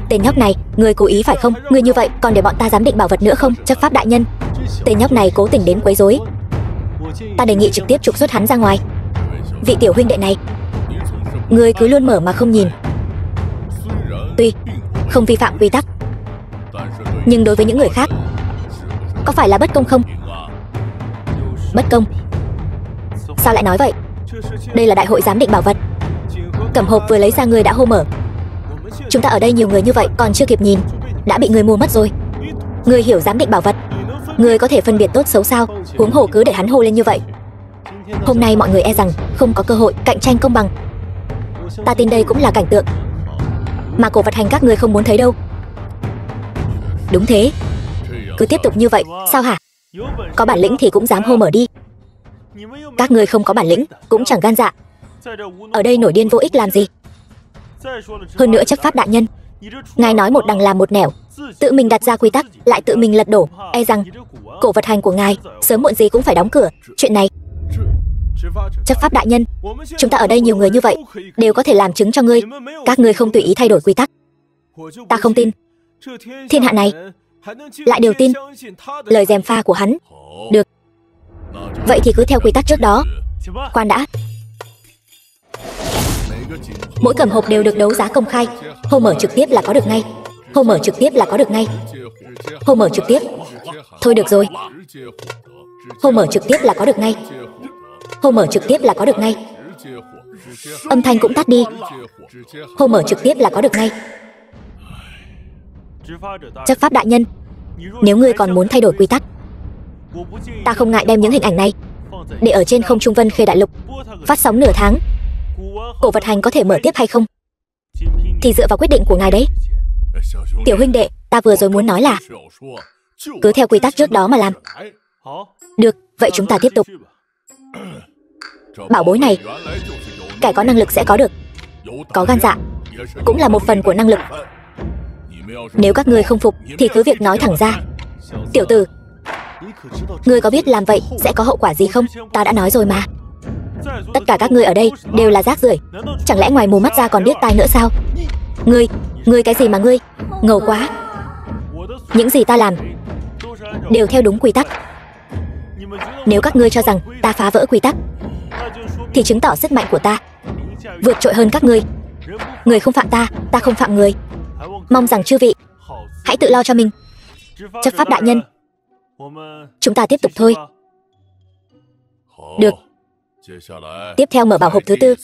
Tên nhóc này, ngươi cố ý phải không? Ngươi như vậy còn để bọn ta giám định bảo vật nữa không? Chấp pháp đại nhân, tên nhóc này cố tình đến quấy rối, ta đề nghị trực tiếp trục xuất hắn ra ngoài. Vị tiểu huynh đệ này, ngươi cứ luôn mở mà không nhìn. Tuy không vi phạm quy tắc, nhưng đối với những người khác có phải là bất công không? Bất công? Sao lại nói vậy? Đây là đại hội giám định bảo vật. Cẩm hộp vừa lấy ra ngươi đã hô mở. Chúng ta ở đây nhiều người như vậy, còn chưa kịp nhìn đã bị người mua mất rồi. Ngươi hiểu giám định bảo vật, ngươi có thể phân biệt tốt xấu sao? Huống hồ cứ để hắn hô lên như vậy, hôm nay mọi người e rằng không có cơ hội cạnh tranh công bằng. Ta tin đây cũng là cảnh tượng mà cổ vật hành các ngươi không muốn thấy đâu. Đúng thế, cứ tiếp tục như vậy sao hả? Có bản lĩnh thì cũng dám hô mở đi. Các ngươi không có bản lĩnh cũng chẳng gan dạ, ở đây nổi điên vô ích làm gì? Hơn nữa chấp pháp đại nhân, ngài nói một đằng làm một nẻo, tự mình đặt ra quy tắc lại tự mình lật đổ, e rằng cổ vật hành của ngài sớm muộn gì cũng phải đóng cửa. Chuyện này, chấp pháp đại nhân, chúng ta ở đây nhiều người như vậy đều có thể làm chứng cho ngươi. Các ngươi không tùy ý thay đổi quy tắc, ta không tin. thiên hạ này lại đều tin lời gièm pha của hắn. Được, vậy thì cứ theo quy tắc trước đó. Khoan đã. Mỗi cầm hộp đều được đấu giá công khai. Hôm mở trực tiếp là có được ngay. Hôm mở trực tiếp là có được ngay. Hôm mở trực tiếp. Thôi được rồi. Hôm mở trực tiếp là có được ngay. Hôm mở trực tiếp là có được ngay. Âm thanh cũng tắt đi. Hôm mở trực tiếp là có được ngay. Chấp pháp đại nhân, nếu ngươi còn muốn thay đổi quy tắc, ta không ngại đem những hình ảnh này để ở trên không trung Vân Khê Đại Lục phát sóng nửa tháng. Cổ vật hành có thể mở tiếp hay không thì dựa vào quyết định của ngài đấy. Tiểu huynh đệ, ta vừa rồi muốn nói là cứ theo quy tắc trước đó mà làm. Được, vậy chúng ta tiếp tục. Bảo bối này, kẻ có năng lực sẽ có được. Có gan dạ cũng là một phần của năng lực. Nếu các ngươi không phục thì cứ việc nói thẳng ra. Tiểu tử, ngươi có biết làm vậy sẽ có hậu quả gì không? Ta đã nói rồi mà. Tất cả các ngươi ở đây đều là rác rưởi. Chẳng lẽ ngoài mù mắt ra còn biết tai nữa sao? Ngươi cái gì mà ngươi? Ngầu quá. Những gì ta làm đều theo đúng quy tắc. Nếu các ngươi cho rằng ta phá vỡ quy tắc thì chứng tỏ sức mạnh của ta vượt trội hơn các ngươi. Người không phạm ta, ta không phạm người. Mong rằng chư vị hãy tự lo cho mình. Chấp pháp đại nhân, chúng ta tiếp tục thôi. Được. Tiếp theo mở bảo hộp thứ tư.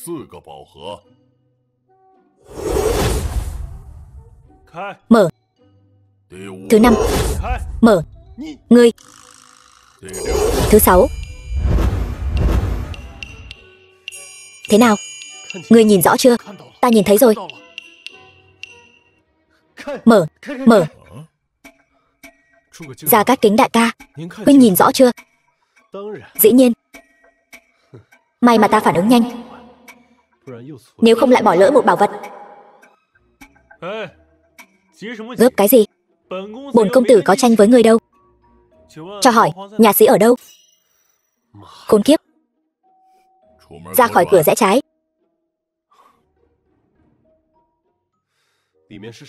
Mở. Thứ 5. Mở. Ngươi. Thứ 6. Thế nào? Ngươi nhìn rõ chưa? Ta nhìn thấy rồi. Mở. Mở. Gia Cát Kính đại ca, huynh nhìn rõ chưa? Dĩ nhiên. May mà ta phản ứng nhanh, nếu không lại bỏ lỡ một bảo vật. Gấp cái gì? Bổn công tử có tranh với người đâu. Cho hỏi, nhà sĩ ở đâu? Khốn kiếp. Ra khỏi cửa rẽ trái.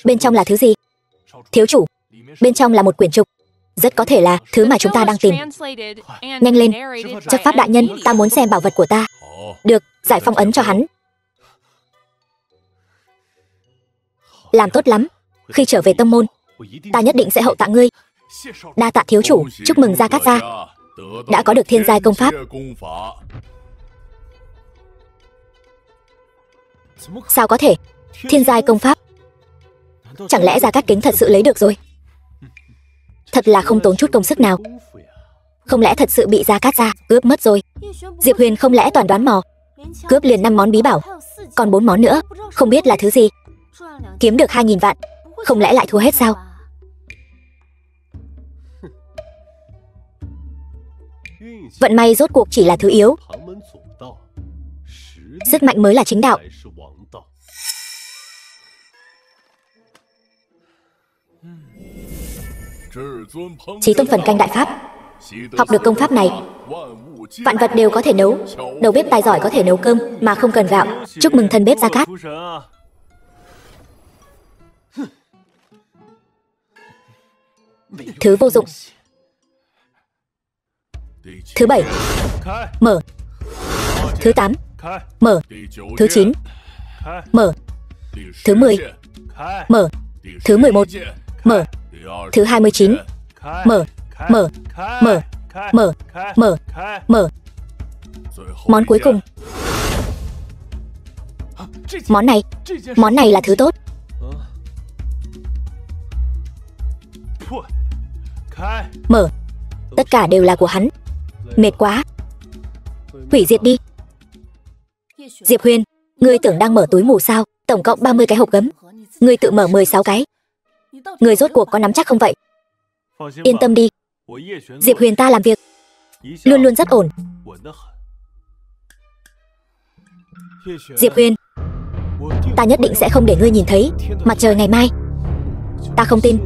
Bên trong là thứ gì? Thiếu chủ, bên trong là một quyển trục. Rất có thể là thứ mà chúng ta đang tìm. Nhanh lên, chấp pháp đại nhân, ta muốn xem bảo vật của ta. Được, giải phong ấn cho hắn. Làm tốt lắm. Khi trở về tông môn, ta nhất định sẽ hậu tạ ngươi. Đa tạ thiếu chủ, chúc mừng Gia Cát gia đã có được thiên giai công pháp. Sao có thể? Thiên giai công pháp? Chẳng lẽ Gia Cát Kính thật sự lấy được rồi? Thật là không tốn chút công sức nào. Không lẽ thật sự bị Gia Cát gia cướp mất rồi? Diệp Huyền không lẽ toàn đoán mò, cướp liền 5 món bí bảo, còn 4 món nữa không biết là thứ gì. Kiếm được 2.000 vạn, không lẽ lại thua hết sao? Vận may rốt cuộc chỉ là thứ yếu. Sức mạnh mới là chính đạo. Chí tôn phần canh đại pháp. Học được công pháp này, vạn vật đều có thể nấu. Đầu bếp tài giỏi có thể nấu cơm mà không cần gạo. Chúc mừng thân bếp Gia Cát. Thứ vô dụng. Thứ 7. Mở. Thứ 8. Mở. Thứ 9. Mở. Thứ 10. Mở. Thứ 11. Mở. Thứ 29. Mở. Mở. Mở. Mở. Mở. Mở. Món cuối cùng. Món này là thứ tốt. Mở. Tất cả đều là của hắn. Mệt quá. Hủy diệt đi. Diệp Huyền, ngươi tưởng đang mở túi mù sao? Tổng cộng 30 cái hộp gấm, ngươi tự mở 16 cái. Ngươi rốt cuộc có nắm chắc không vậy? Yên tâm đi, Diệp Huyền ta làm việc luôn luôn rất ổn. Diệp Huyền, ta nhất định sẽ không để ngươi nhìn thấy mặt trời ngày mai. Ta không tin.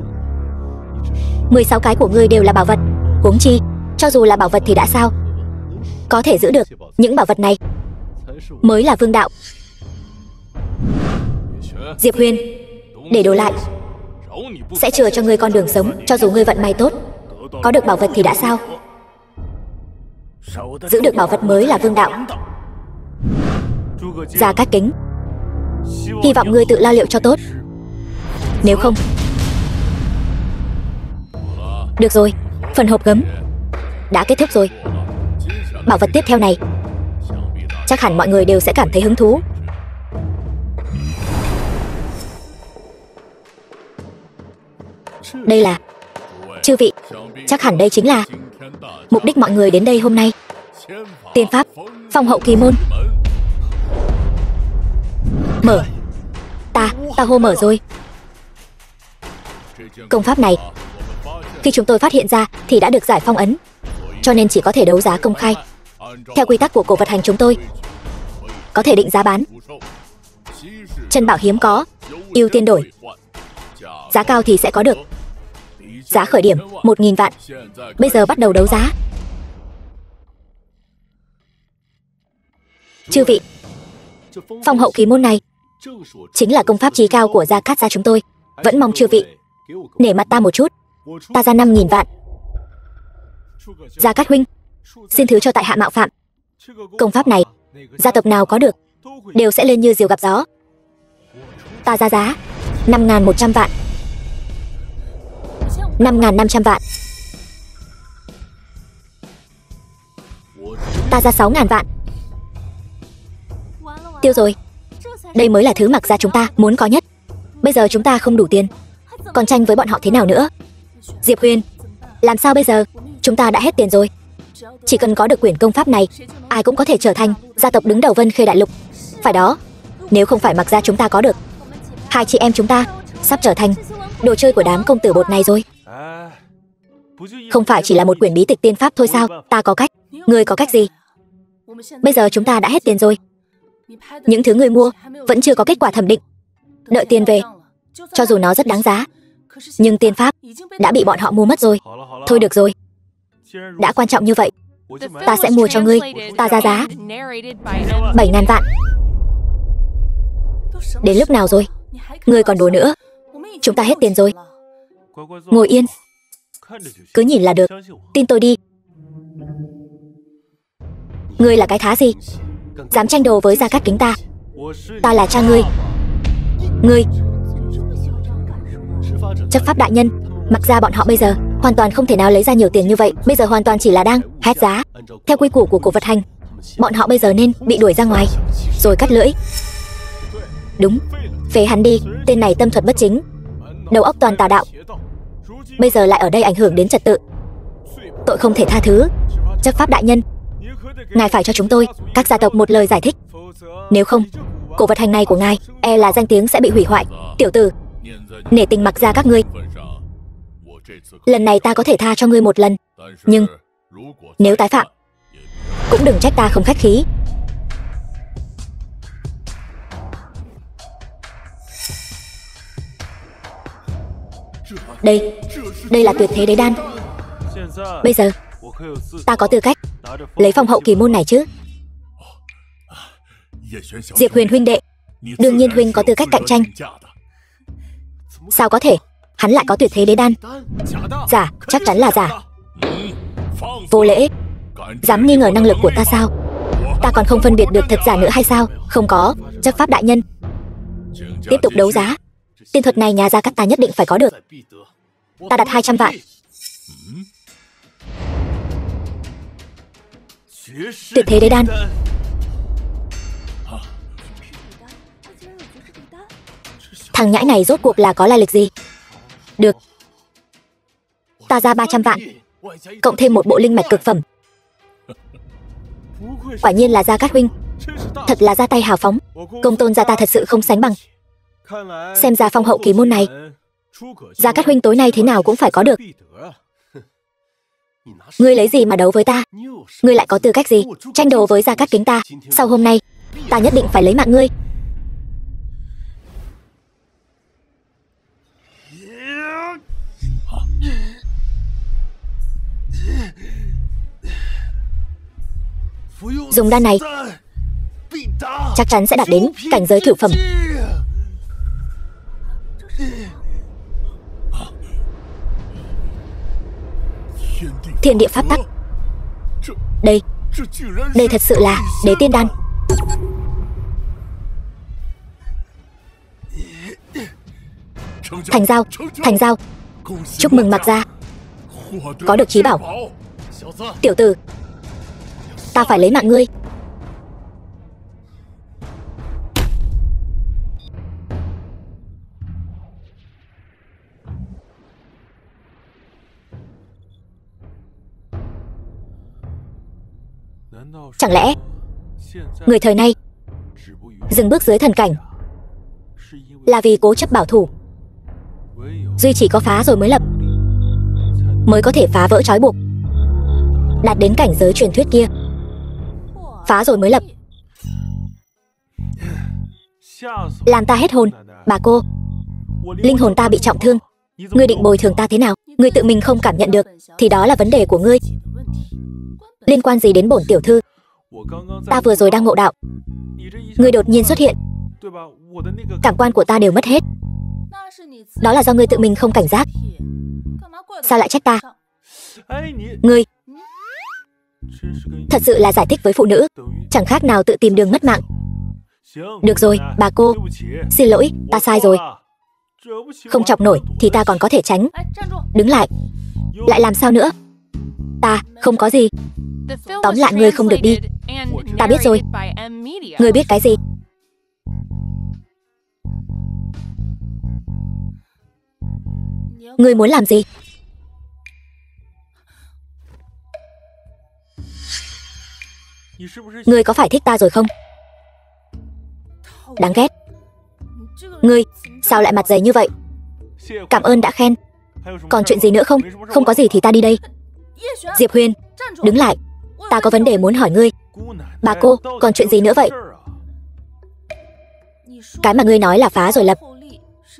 16 cái của ngươi đều là bảo vật. Huống chi, cho dù là bảo vật thì đã sao? Có thể giữ được những bảo vật này mới là vương đạo. Diệp Huyền, để đồ lại. sẽ chừa cho ngươi con đường sống. Cho dù ngươi vận may tốt, có được bảo vật thì đã sao? Giữ được bảo vật mới là vương đạo. Gia Cát Kính, hy vọng ngươi tự lo liệu cho tốt. Nếu không... Được rồi, phần hộp gấm đã kết thúc rồi. Bảo vật tiếp theo này chắc hẳn mọi người đều sẽ cảm thấy hứng thú. Đây là... Chư vị, chắc hẳn đây chính là mục đích mọi người đến đây hôm nay. Tiên pháp Phong Hậu Kỳ Môn. Mở. Ta hô mở rồi. Công pháp này khi chúng tôi phát hiện ra thì đã được giải phong ấn, cho nên chỉ có thể đấu giá công khai. Theo quy tắc của cổ vật hành chúng tôi có thể định giá bán. Chân bảo hiếm có, ưu tiên đổi. Giá cao thì sẽ có được. Giá khởi điểm 1.000 vạn. Bây giờ bắt đầu đấu giá. Chư vị, Phong Hậu Kỳ Môn này chính là công pháp chí cao của Gia Cát gia chúng tôi. Vẫn mong chư vị nể mặt ta một chút. Ta ra 5.000 vạn. Gia Cát huynh, xin thứ cho tại hạ mạo phạm. Công pháp này gia tộc nào có được đều sẽ lên như diều gặp gió. Ta ra giá 5.100 vạn. 5.500 vạn. Ta ra 6.000 vạn. Tiêu rồi. Đây mới là thứ Mặc gia chúng ta muốn có nhất. Bây giờ chúng ta không đủ tiền, còn tranh với bọn họ thế nào nữa? Diệp Huyền, làm sao bây giờ? Chúng ta đã hết tiền rồi. Chỉ cần có được quyển công pháp này, ai cũng có thể trở thành gia tộc đứng đầu Vân Khê Đại Lục. Phải đó, nếu không phải Mặc gia chúng ta có được, hai chị em chúng ta sắp trở thành đồ chơi của đám công tử bột này rồi. Không phải chỉ là một quyển bí tịch tiên pháp thôi sao? Ta có cách, ngươi có cách gì? Bây giờ chúng ta đã hết tiền rồi. Những thứ ngươi mua vẫn chưa có kết quả thẩm định. Đợi tiền về, cho dù nó rất đáng giá, nhưng tiên pháp đã bị bọn họ mua mất rồi. Thôi được rồi, đã quan trọng như vậy, ta sẽ mua cho ngươi. Ta ra giá 7.000 vạn. Đến lúc nào rồi? Ngươi còn đùa nữa. Chúng ta hết tiền rồi. Ngồi yên, cứ nhìn là được. Tin tôi đi. Ngươi là cái thá gì dám tranh đồ với Gia Cát Kính ta? Ta là cha ngươi. Ngươi chấp pháp đại nhân, Mặc ra bọn họ bây giờ hoàn toàn không thể nào lấy ra nhiều tiền như vậy. Bây giờ hoàn toàn chỉ là đang hét giá. Theo quy củ của cổ vật hành, bọn họ bây giờ nên bị đuổi ra ngoài rồi cắt lưỡi. Đúng, phế hắn đi. Tên này tâm thuật bất chính, đầu óc toàn tà đạo, bây giờ lại ở đây ảnh hưởng đến trật tự. Tội không thể tha thứ. Chấp pháp đại nhân, ngài phải cho chúng tôi các gia tộc một lời giải thích. Nếu không, cổ vật hành này của ngài e là danh tiếng sẽ bị hủy hoại. Tiểu tử, nể tình Mặc ra các ngươi, lần này ta có thể tha cho ngươi một lần, nhưng nếu tái phạm cũng đừng trách ta không khách khí. Đây là tuyệt thế đế đan. Bây giờ ta có tư cách lấy Phong Hậu Kỳ Môn này chứ? Diệp Huyền huynh đệ, đương nhiên huynh có tư cách cạnh tranh. Sao có thể? Hắn lại có tuyệt thế đế đan. Giả, chắc chắn là giả. Vô lễ, dám nghi ngờ năng lực của ta sao? Ta còn không phân biệt được thật giả nữa hay sao? Không có, chấp pháp đại nhân, tiếp tục đấu giá. Tiên thuật này nhà Gia Cát ta nhất định phải có được. Ta đặt 200 vạn. Tuyệt thế đế đan. Thằng nhãi này rốt cuộc là có lai lịch gì? Được, ta ra 300 vạn, cộng thêm một bộ linh mạch cực phẩm. Quả nhiên là Gia Cát huynh, thật là ra tay hào phóng. Công tôn gia ta thật sự không sánh bằng. Xem ra Phong Hậu Kỳ Môn này Gia Cát huynh tối nay thế nào cũng phải có được. Ngươi lấy gì mà đấu với ta? Ngươi lại có tư cách gì tranh đồ với Gia Cát Kính ta? Sau hôm nay, ta nhất định phải lấy mạng ngươi. Dùng đan này chắc chắn sẽ đạt đến cảnh giới thử phẩm. thiên địa pháp tắc. Đây thật sự là đế tiên đan. Thành giao. Chúc mừng Mạc gia có được chí bảo. Tiểu tử, ta phải lấy mạng ngươi. Chẳng lẽ người thời nay dừng bước dưới thần cảnh là vì cố chấp bảo thủ, duy chỉ có phá rồi mới lập, mới có thể phá vỡ trói buộc, đạt đến cảnh giới truyền thuyết kia. Phá rồi mới lập, làm ta hết hồn. Bà cô, linh hồn ta bị trọng thương, ngươi định bồi thường ta thế nào? Ngươi tự mình không cảm nhận được thì đó là vấn đề của ngươi, liên quan gì đến bổn tiểu thư? Ta vừa rồi đang ngộ đạo, ngươi đột nhiên xuất hiện, cảm quan của ta đều mất hết. Đó là do ngươi tự mình không cảnh giác. Sao lại trách ta? Ngươi thật sự là giải thích với phụ nữ, chẳng khác nào tự tìm đường mất mạng. Được rồi, bà cô, xin lỗi, ta sai rồi. Không chọc nổi thì ta còn có thể tránh. Đứng lại. Lại làm sao nữa? Ta không có gì. Tóm lại ngươi không được đi. Ta biết rồi. Ngươi biết cái gì? Ngươi muốn làm gì? Ngươi có phải thích ta rồi không? Đáng ghét. Ngươi sao lại mặt dày như vậy? Cảm ơn đã khen. Còn chuyện gì nữa không? Không có gì thì ta đi đây. Diệp Huyền, đứng lại. Ta có vấn đề muốn hỏi ngươi. Bà cô, còn chuyện gì nữa vậy? Cái mà ngươi nói là phá rồi lập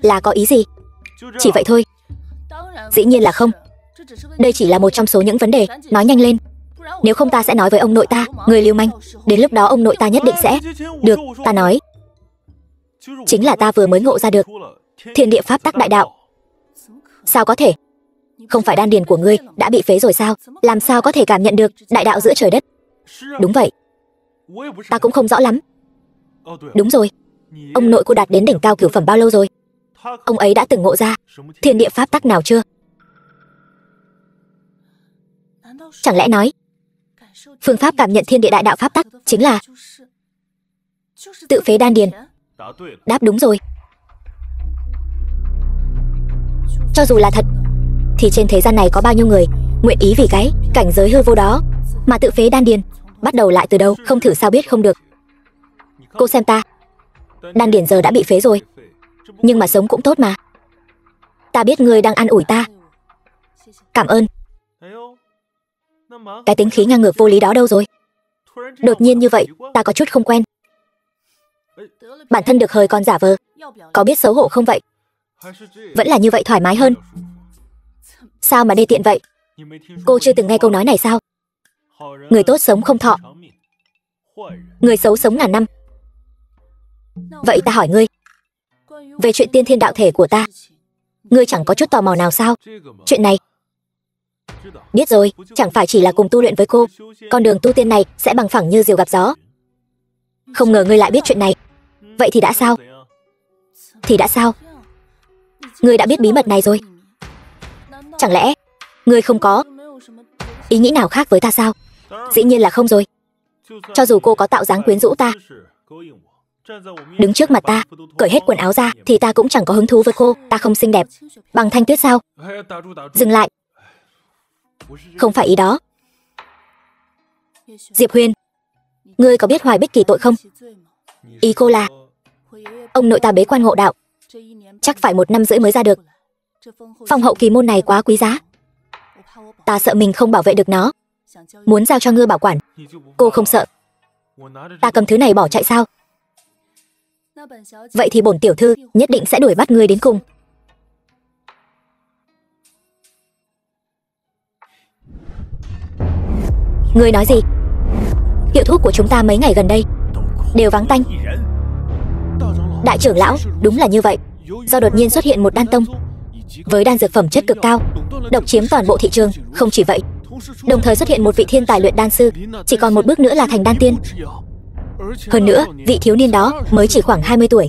là có ý gì? Chỉ vậy thôi. Dĩ nhiên là không. Đây chỉ là một trong số những vấn đề. Nói nhanh lên, nếu không ta sẽ nói với ông nội ta. Người lưu manh. Đến lúc đó ông nội ta nhất định sẽ... Được, ta nói. Chính là ta vừa mới ngộ ra được thiên địa pháp tắc đại đạo. Sao có thể? Không phải đan điền của ngươi đã bị phế rồi sao? Làm sao có thể cảm nhận được đại đạo giữa trời đất? Đúng vậy. Ta cũng không rõ lắm. Đúng rồi. Ông nội cô đạt đến đỉnh cao cửu phẩm bao lâu rồi? Ông ấy đã từng ngộ ra thiên địa pháp tắc nào chưa? Chẳng lẽ nói phương pháp cảm nhận thiên địa đại đạo pháp tắc chính là tự phế đan điền? Đáp đúng rồi. Cho dù là thật thì trên thế gian này có bao nhiêu người nguyện ý vì cái cảnh giới hư vô đó mà tự phế đan điền? Bắt đầu lại từ đâu? Không thử sao biết không được. Cô xem ta, đan điền giờ đã bị phế rồi, nhưng mà sống cũng tốt mà. Ta biết ngươi đang an ủi ta. Cảm ơn. Cái tính khí ngang ngược vô lý đó đâu rồi? Đột nhiên như vậy, ta có chút không quen. Bản thân được hời còn giả vờ, có biết xấu hổ không vậy? Vẫn là như vậy thoải mái hơn. Sao mà đê tiện vậy? Cô chưa từng nghe câu nói này sao? Người tốt sống không thọ, người xấu sống ngàn năm. Vậy ta hỏi ngươi, về chuyện tiên thiên đạo thể của ta, ngươi chẳng có chút tò mò nào sao? Chuyện này biết rồi, chẳng phải chỉ là cùng tu luyện với cô, con đường tu tiên này sẽ bằng phẳng như diều gặp gió. Không ngờ ngươi lại biết chuyện này. Vậy thì đã sao? Thì đã sao? Ngươi đã biết bí mật này rồi. Chẳng lẽ ngươi không có ý nghĩ nào khác với ta sao? Dĩ nhiên là không rồi. Cho dù cô có tạo dáng quyến rũ ta, đứng trước mặt ta, cởi hết quần áo ra, thì ta cũng chẳng có hứng thú với cô. Ta không xinh đẹp bằng Thanh Tuyết sao? Dừng lại. Không phải ý đó. Diệp Huyền, ngươi có biết Hoài Bích Kỳ tội không? Ý cô là ông nội ta bế quan ngộ đạo, chắc phải 1 năm rưỡi mới ra được. Phong hậu kỳ môn này quá quý giá, ta sợ mình không bảo vệ được nó, muốn giao cho ngươi bảo quản. Cô không sợ ta cầm thứ này bỏ chạy sao? Vậy thì bổn tiểu thư nhất định sẽ đuổi bắt ngươi đến cùng. Ngươi nói gì? Hiệu thuốc của chúng ta mấy ngày gần đây đều vắng tanh. Đại trưởng lão, đúng là như vậy. Do đột nhiên xuất hiện một đan tông với đan dược phẩm chất cực cao, độc chiếm toàn bộ thị trường. Không chỉ vậy, Đồng thời xuất hiện một vị thiên tài luyện đan sư, chỉ còn một bước nữa là thành đan tiên. Hơn nữa, vị thiếu niên đó mới chỉ khoảng 20 tuổi.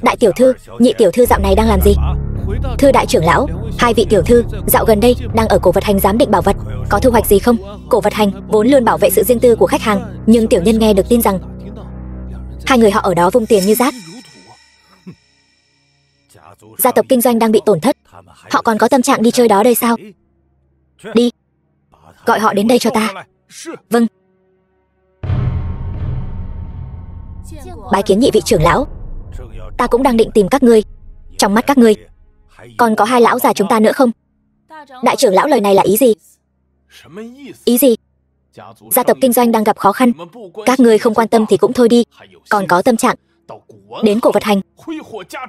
Đại tiểu thư, nhị tiểu thư dạo này đang làm gì? Thưa đại trưởng lão, hai vị tiểu thư dạo gần đây đang ở cổ vật hành giám định bảo vật, có thu hoạch gì không? Cổ vật hành vốn luôn bảo vệ sự riêng tư của khách hàng, nhưng tiểu nhân nghe được tin rằng hai người họ ở đó vung tiền như rác. Gia tộc kinh doanh đang bị tổn thất, họ còn có tâm trạng đi chơi đó đây sao? Đi, gọi họ đến đây cho ta. Vâng. Bái kiến nhị vị trưởng lão. Ta cũng đang định tìm các ngươi. Trong mắt các ngươi còn có hai lão già chúng ta nữa không? Đại trưởng lão lời này là ý gì? Ý gì? Gia tộc kinh doanh đang gặp khó khăn, các ngươi không quan tâm thì cũng thôi đi, còn có tâm trạng đến cổ vật hành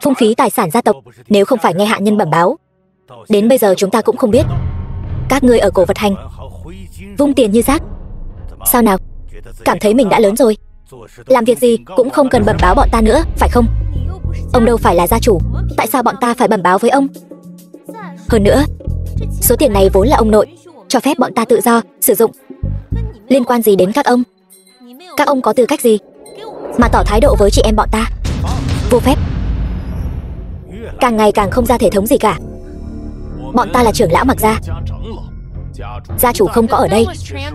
phung phí tài sản gia tộc. Nếu không phải nghe hạ nhân bẩm báo, đến bây giờ chúng ta cũng không biết các ngươi ở cổ vật hành vung tiền như rác. Sao nào? Cảm thấy mình đã lớn rồi, làm việc gì cũng không cần bẩm báo bọn ta nữa, phải không? Ông đâu phải là gia chủ, tại sao bọn ta phải bẩm báo với ông? Hơn nữa, số tiền này vốn là ông nội cho phép bọn ta tự do sử dụng, liên quan gì đến các ông? Các ông có tư cách gì mà tỏ thái độ với chị em bọn ta? Vô phép, càng ngày càng không ra thể thống gì cả. Bọn ta là trưởng lão Mặc gia, gia chủ không có ở đây,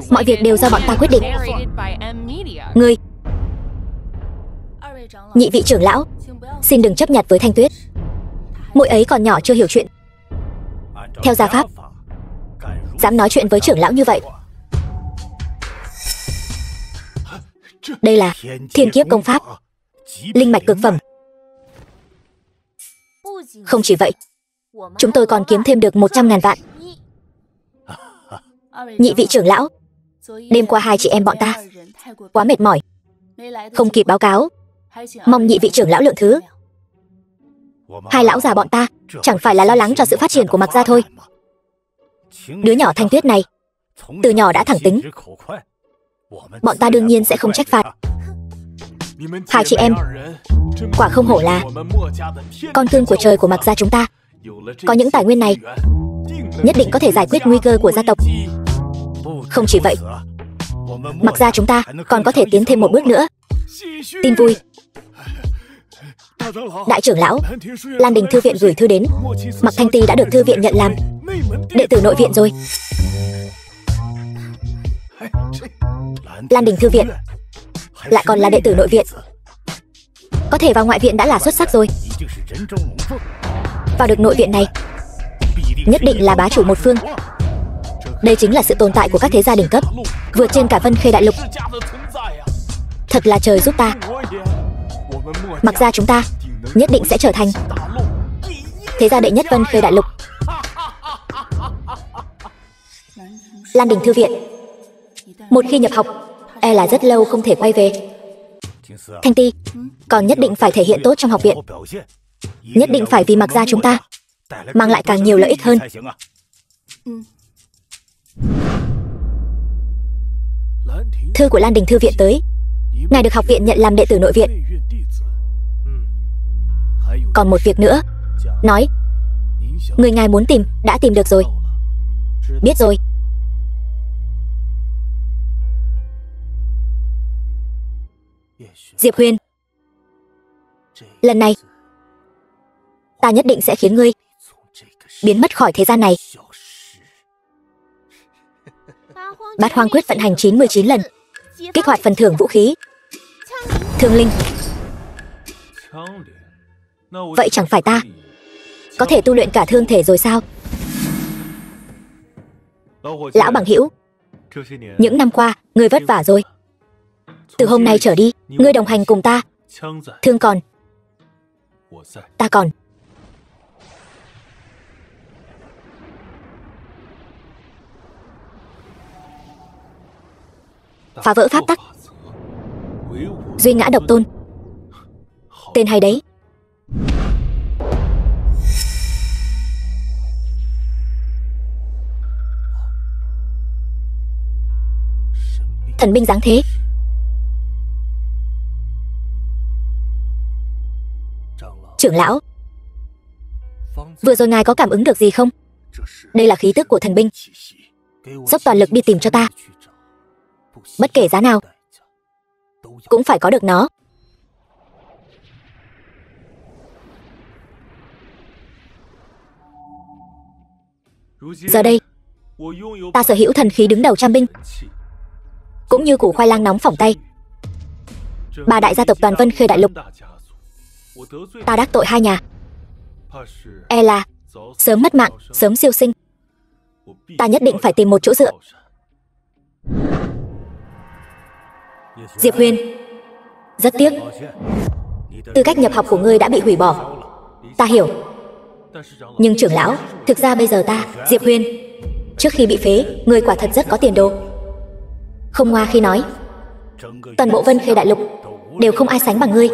mọi việc đều do bọn ta quyết định. Ngươi, nhị vị trưởng lão, xin đừng chấp nhặt với Thanh Tuyết, muội ấy còn nhỏ chưa hiểu chuyện. Theo gia pháp, dám nói chuyện với trưởng lão như vậy. Đây là thiên kiếp công pháp, linh mạch cực phẩm. Không chỉ vậy, chúng tôi còn kiếm thêm được 100.000 vạn. Nhị vị trưởng lão, đêm qua hai chị em bọn ta quá mệt mỏi, không kịp báo cáo, mong nhị vị trưởng lão lượng thứ. Hai lão già bọn ta chẳng phải là lo lắng cho sự phát triển của Mặc gia thôi. Đứa nhỏ Thanh Tuyết này từ nhỏ đã thẳng tính, bọn ta đương nhiên sẽ không trách phạt. Hai chị em quả không hổ là con cưng của trời của Mặc gia chúng ta. Có những tài nguyên này, nhất định có thể giải quyết nguy cơ của gia tộc. Không chỉ vậy, Mặc gia chúng ta còn có thể tiến thêm một bước nữa. Tin vui, đại trưởng lão, Lan Đình thư viện gửi thư đến, Mặc Thanh Ti đã được thư viện nhận làm đệ tử nội viện rồi. Lan Đình thư viện lại còn là đệ tử nội viện, có thể vào ngoại viện đã là xuất sắc rồi. Vào được nội viện này, nhất định là bá chủ một phương. Đây chính là sự tồn tại của các thế gia đỉnh cấp, vượt trên cả Vân Khê đại lục. Thật là trời giúp ta. Mặc gia chúng ta nhất định sẽ trở thành thế gia đệ nhất Vân Khê đại lục. Lan Đình thư viện, một khi nhập học, e là rất lâu không thể quay về. Thanh Ti, còn nhất định phải thể hiện tốt trong học viện, nhất định phải vì Mặc gia chúng ta mang lại càng nhiều lợi ích hơn. Thư của Lan Đình thư viện tới, ngài được học viện nhận làm đệ tử nội viện. Còn một việc nữa, nói người ngài muốn tìm đã tìm được rồi. Biết rồi. Diệp Huyền, lần này ta nhất định sẽ khiến ngươi biến mất khỏi thế gian này. Bát Hoang quyết vận hành 99 lần, kích hoạt phần thưởng vũ khí Thương Linh. Vậy chẳng phải ta có thể tu luyện cả thương thể rồi sao? Lão bằng hữu, những năm qua ngươi vất vả rồi. Từ hôm nay trở đi, ngươi đồng hành cùng ta. Thương còn, ta còn. Phá vỡ pháp tắc, duy ngã độc tôn. Tên hay đấy. Thần binh giáng thế. Trưởng lão, vừa rồi ngài có cảm ứng được gì không? Đây là khí tức của thần binh. dốc toàn lực đi tìm cho ta. Bất kể giá nào, cũng phải có được nó. Giờ đây, ta sở hữu thần khí đứng đầu trăm binh, cũng như củ khoai lang nóng phỏng tay. Ba đại gia tộc toàn Vân Khê Đại Lục, ta đắc tội hai nhà, e là sớm mất mạng, sớm siêu sinh. Ta nhất định phải tìm một chỗ dựa. Diệp Huyền, rất tiếc, tư cách nhập học của ngươi đã bị hủy bỏ. Ta hiểu. Nhưng trưởng lão, thực ra bây giờ ta, Diệp Huyền, trước khi bị phế, ngươi quả thật rất có tiền đồ. Không ngoa khi nói, toàn bộ Vân Khê Đại Lục đều không ai sánh bằng ngươi.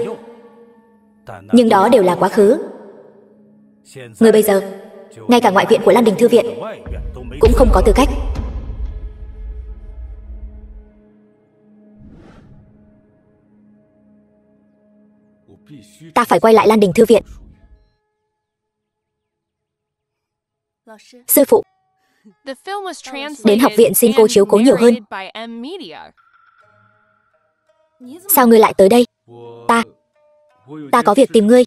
Nhưng đó đều là quá khứ. Ngươi bây giờ, ngay cả ngoại viện của Lan Đình Thư Viện cũng không có tư cách. Ta phải quay lại Lan Đình Thư Viện. Sư phụ, đến học viện xin cô chiếu cố nhiều hơn. Sao ngươi lại tới đây? Ta có việc tìm ngươi.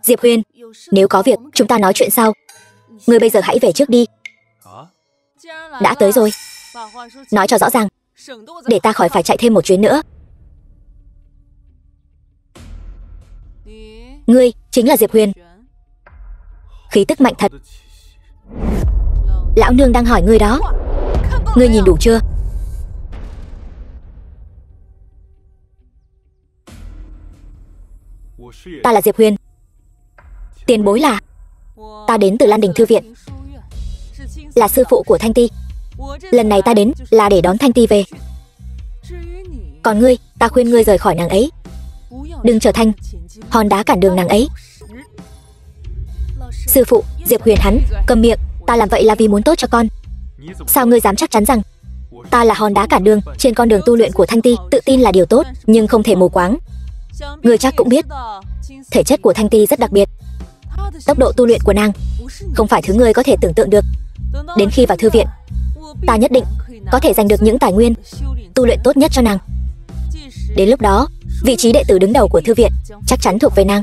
Diệp Huyền, nếu có việc, chúng ta nói chuyện sau. Ngươi bây giờ hãy về trước đi. Đã tới rồi, nói cho rõ ràng, để ta khỏi phải chạy thêm một chuyến nữa. Ngươi chính là Diệp Huyền. Khí tức mạnh thật. Lão nương đang hỏi ngươi đó. Ngươi nhìn đủ chưa? Ta là Diệp Huyền. Tiền bối là... Ta đến từ Lan Đình Thư Viện, là sư phụ của Thanh Ti. Lần này ta đến là để đón Thanh Ti về. Còn ngươi, ta khuyên ngươi rời khỏi nàng ấy, đừng trở thành hòn đá cản đường nàng ấy. Sư phụ, Diệp Huyền hắn, cầm miệng. Ta làm vậy là vì muốn tốt cho con. Sao ngươi dám chắc chắn rằng ta là hòn đá cản đường trên con đường tu luyện của Thanh Ti? Tự tin là điều tốt, nhưng không thể mù quáng. Ngươi chắc cũng biết, thể chất của Thanh Ti rất đặc biệt. Tốc độ tu luyện của nàng không phải thứ ngươi có thể tưởng tượng được. Đến khi vào thư viện, ta nhất định có thể giành được những tài nguyên tu luyện tốt nhất cho nàng. Đến lúc đó, vị trí đệ tử đứng đầu của thư viện chắc chắn thuộc về nàng.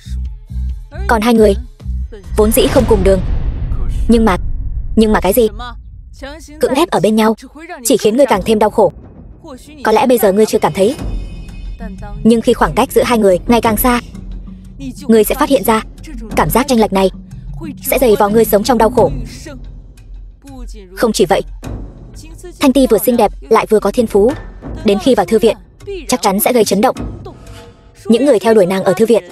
Còn hai người vốn dĩ không cùng đường, nhưng mà cái gì? Cưỡng ép ở bên nhau chỉ khiến ngươi càng thêm đau khổ. Có lẽ bây giờ ngươi chưa cảm thấy, nhưng khi khoảng cách giữa hai người ngày càng xa, ngươi sẽ phát hiện ra cảm giác chênh lệch này sẽ dày vào ngươi sống trong đau khổ. Không chỉ vậy, Thanh Ti vừa xinh đẹp lại vừa có thiên phú, đến khi vào thư viện chắc chắn sẽ gây chấn động. Những người theo đuổi nàng ở thư viện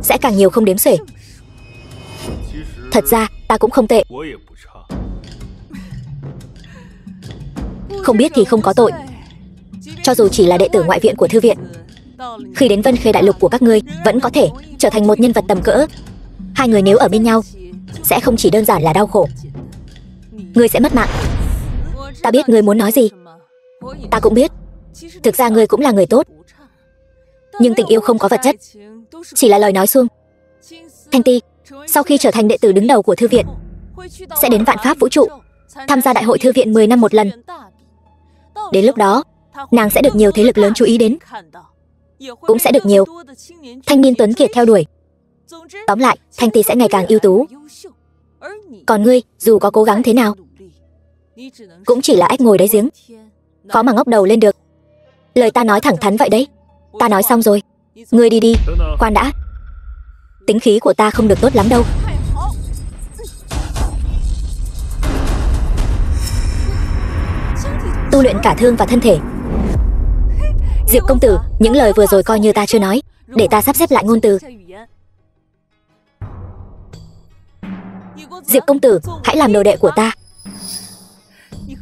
sẽ càng nhiều không đếm xuể. Thật ra ta cũng không tệ. Không biết thì không có tội. Cho dù chỉ là đệ tử ngoại viện của thư viện, khi đến Vân Khê Đại Lục của các ngươi vẫn có thể trở thành một nhân vật tầm cỡ. Hai người nếu ở bên nhau sẽ không chỉ đơn giản là đau khổ. Ngươi sẽ mất mạng. Ta biết ngươi muốn nói gì. Ta cũng biết, thực ra ngươi cũng là người tốt. Nhưng tình yêu không có vật chất, chỉ là lời nói suông. Thanh Ti, sau khi trở thành đệ tử đứng đầu của thư viện, sẽ đến vạn pháp vũ trụ, tham gia đại hội thư viện 10 năm một lần. Đến lúc đó, nàng sẽ được nhiều thế lực lớn chú ý đến, cũng sẽ được nhiều thanh niên tuấn kiệt theo đuổi. Tóm lại, Thanh Ti sẽ ngày càng ưu tú. Còn ngươi, dù có cố gắng thế nào, cũng chỉ là ếch ngồi đáy giếng, khó mà ngóc đầu lên được. Lời ta nói thẳng thắn vậy đấy. Ta nói xong rồi. Ngươi đi đi. Khoan đã. Tính khí của ta không được tốt lắm đâu. Tu luyện cả thương và thân thể. Diệp công tử, những lời vừa rồi coi như ta chưa nói, để ta sắp xếp lại ngôn từ. Diệp công tử, hãy làm đồ đệ của ta.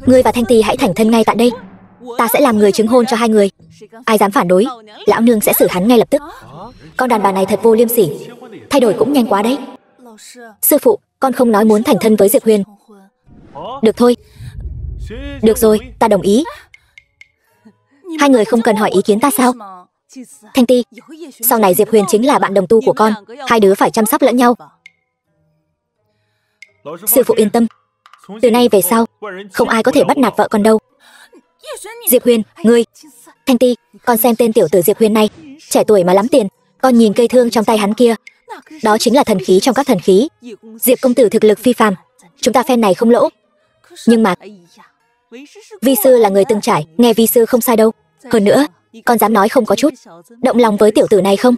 Ngươi và Thanh Ti hãy thành thân ngay tại đây. Ta sẽ làm người chứng hôn cho hai người. Ai dám phản đối, lão nương sẽ xử hắn ngay lập tức. Con đàn bà này thật vô liêm sỉ, thay đổi cũng nhanh quá đấy. Sư phụ, con không nói muốn thành thân với Diệp Huyền. Được thôi. Được rồi, ta đồng ý. Hai người không cần hỏi ý kiến ta sao? Thanh Ti, sau này Diệp Huyền chính là bạn đồng tu của con. Hai đứa phải chăm sóc lẫn nhau. Sư phụ yên tâm, từ nay về sau, không ai có thể bắt nạt vợ con đâu. Diệp Huyền, ngươi, Thanh Ti, con xem tên tiểu tử Diệp Huyền này, trẻ tuổi mà lắm tiền, con nhìn cây thương trong tay hắn kia, đó chính là thần khí trong các thần khí. Diệp công tử thực lực phi phàm, chúng ta phen này không lỗ. Nhưng mà vi sư là người từng trải, nghe vi sư không sai đâu. Hơn nữa, con dám nói không có chút động lòng với tiểu tử này không?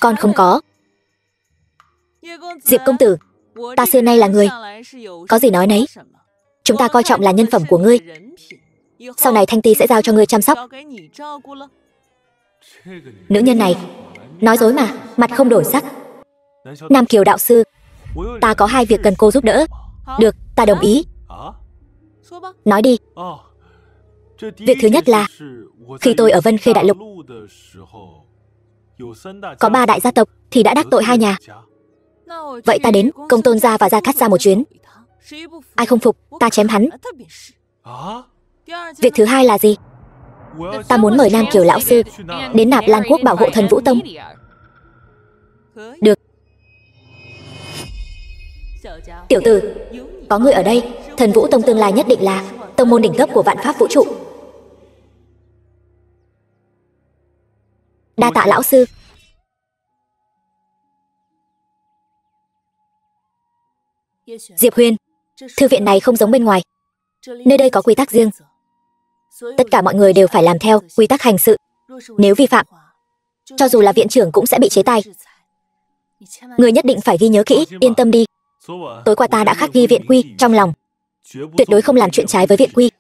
Con không có. Diệp công tử, ta xưa nay là người có gì nói nấy. Chúng ta coi trọng là nhân phẩm của ngươi. Sau này Thanh Ti sẽ giao cho ngươi chăm sóc. Nữ nhân này nói dối mà, mặt không đổi sắc. Nam Kiều đạo sư, ta có 2 việc cần cô giúp đỡ. Được, ta đồng ý. Nói đi. Việc thứ nhất là khi tôi ở Vân Khê Đại Lục, có 3 đại gia tộc thì đã đắc tội 2 nhà. Vậy ta đến Công Tôn gia và Gia Cát gia một chuyến. Ai không phục, ta chém hắn. Việc thứ hai là gì? Ta muốn mời Nam Kiều lão sư đến Nạp Lan quốc bảo hộ Thần Vũ Tông. Được. Tiểu tử, có người ở đây, Thần Vũ Tông tương lai nhất định là tông môn đỉnh cấp của vạn pháp vũ trụ. Đa tạ lão sư. Diệp Huyền, thư viện này không giống bên ngoài. Nơi đây có quy tắc riêng. Tất cả mọi người đều phải làm theo quy tắc hành sự. Nếu vi phạm, cho dù là viện trưởng cũng sẽ bị chế tài. Người nhất định phải ghi nhớ kỹ, yên tâm đi. Tối qua ta đã khắc ghi viện quy trong lòng, tuyệt đối không làm chuyện trái với viện quy.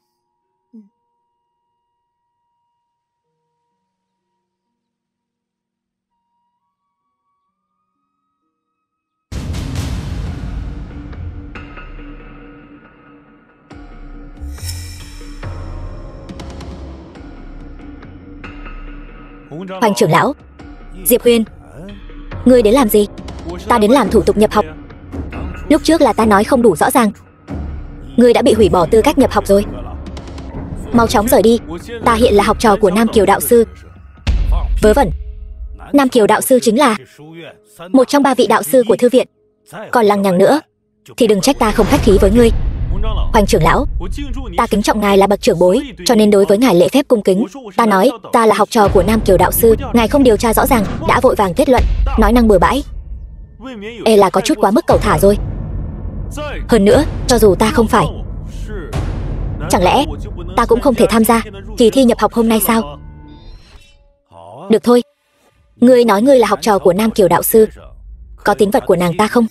Hoành trưởng lão, Diệp Huyền, ngươi đến làm gì? Ta đến làm thủ tục nhập học. Lúc trước là ta nói không đủ rõ ràng. Ngươi đã bị hủy bỏ tư cách nhập học rồi. Mau chóng rời đi. Ta hiện là học trò của Nam Kiều đạo sư. Vớ vẩn. Nam Kiều đạo sư chính là một trong 3 vị đạo sư của thư viện. Còn lằng nhằng nữa thì đừng trách ta không khách khí với ngươi. Hoành trưởng lão, ta kính trọng ngài là bậc trưởng bối, cho nên đối với ngài lễ phép cung kính. Ta nói ta là học trò của Nam Kiều đạo sư, ngài không điều tra rõ ràng đã vội vàng kết luận, nói năng bừa bãi, e là có chút quá mức cẩu thả rồi. Hơn nữa, cho dù ta không phải, chẳng lẽ ta cũng không thể tham gia kỳ thi nhập học hôm nay sao? Được thôi, ngươi nói ngươi là học trò của Nam Kiều đạo sư, có tín vật của nàng ta không?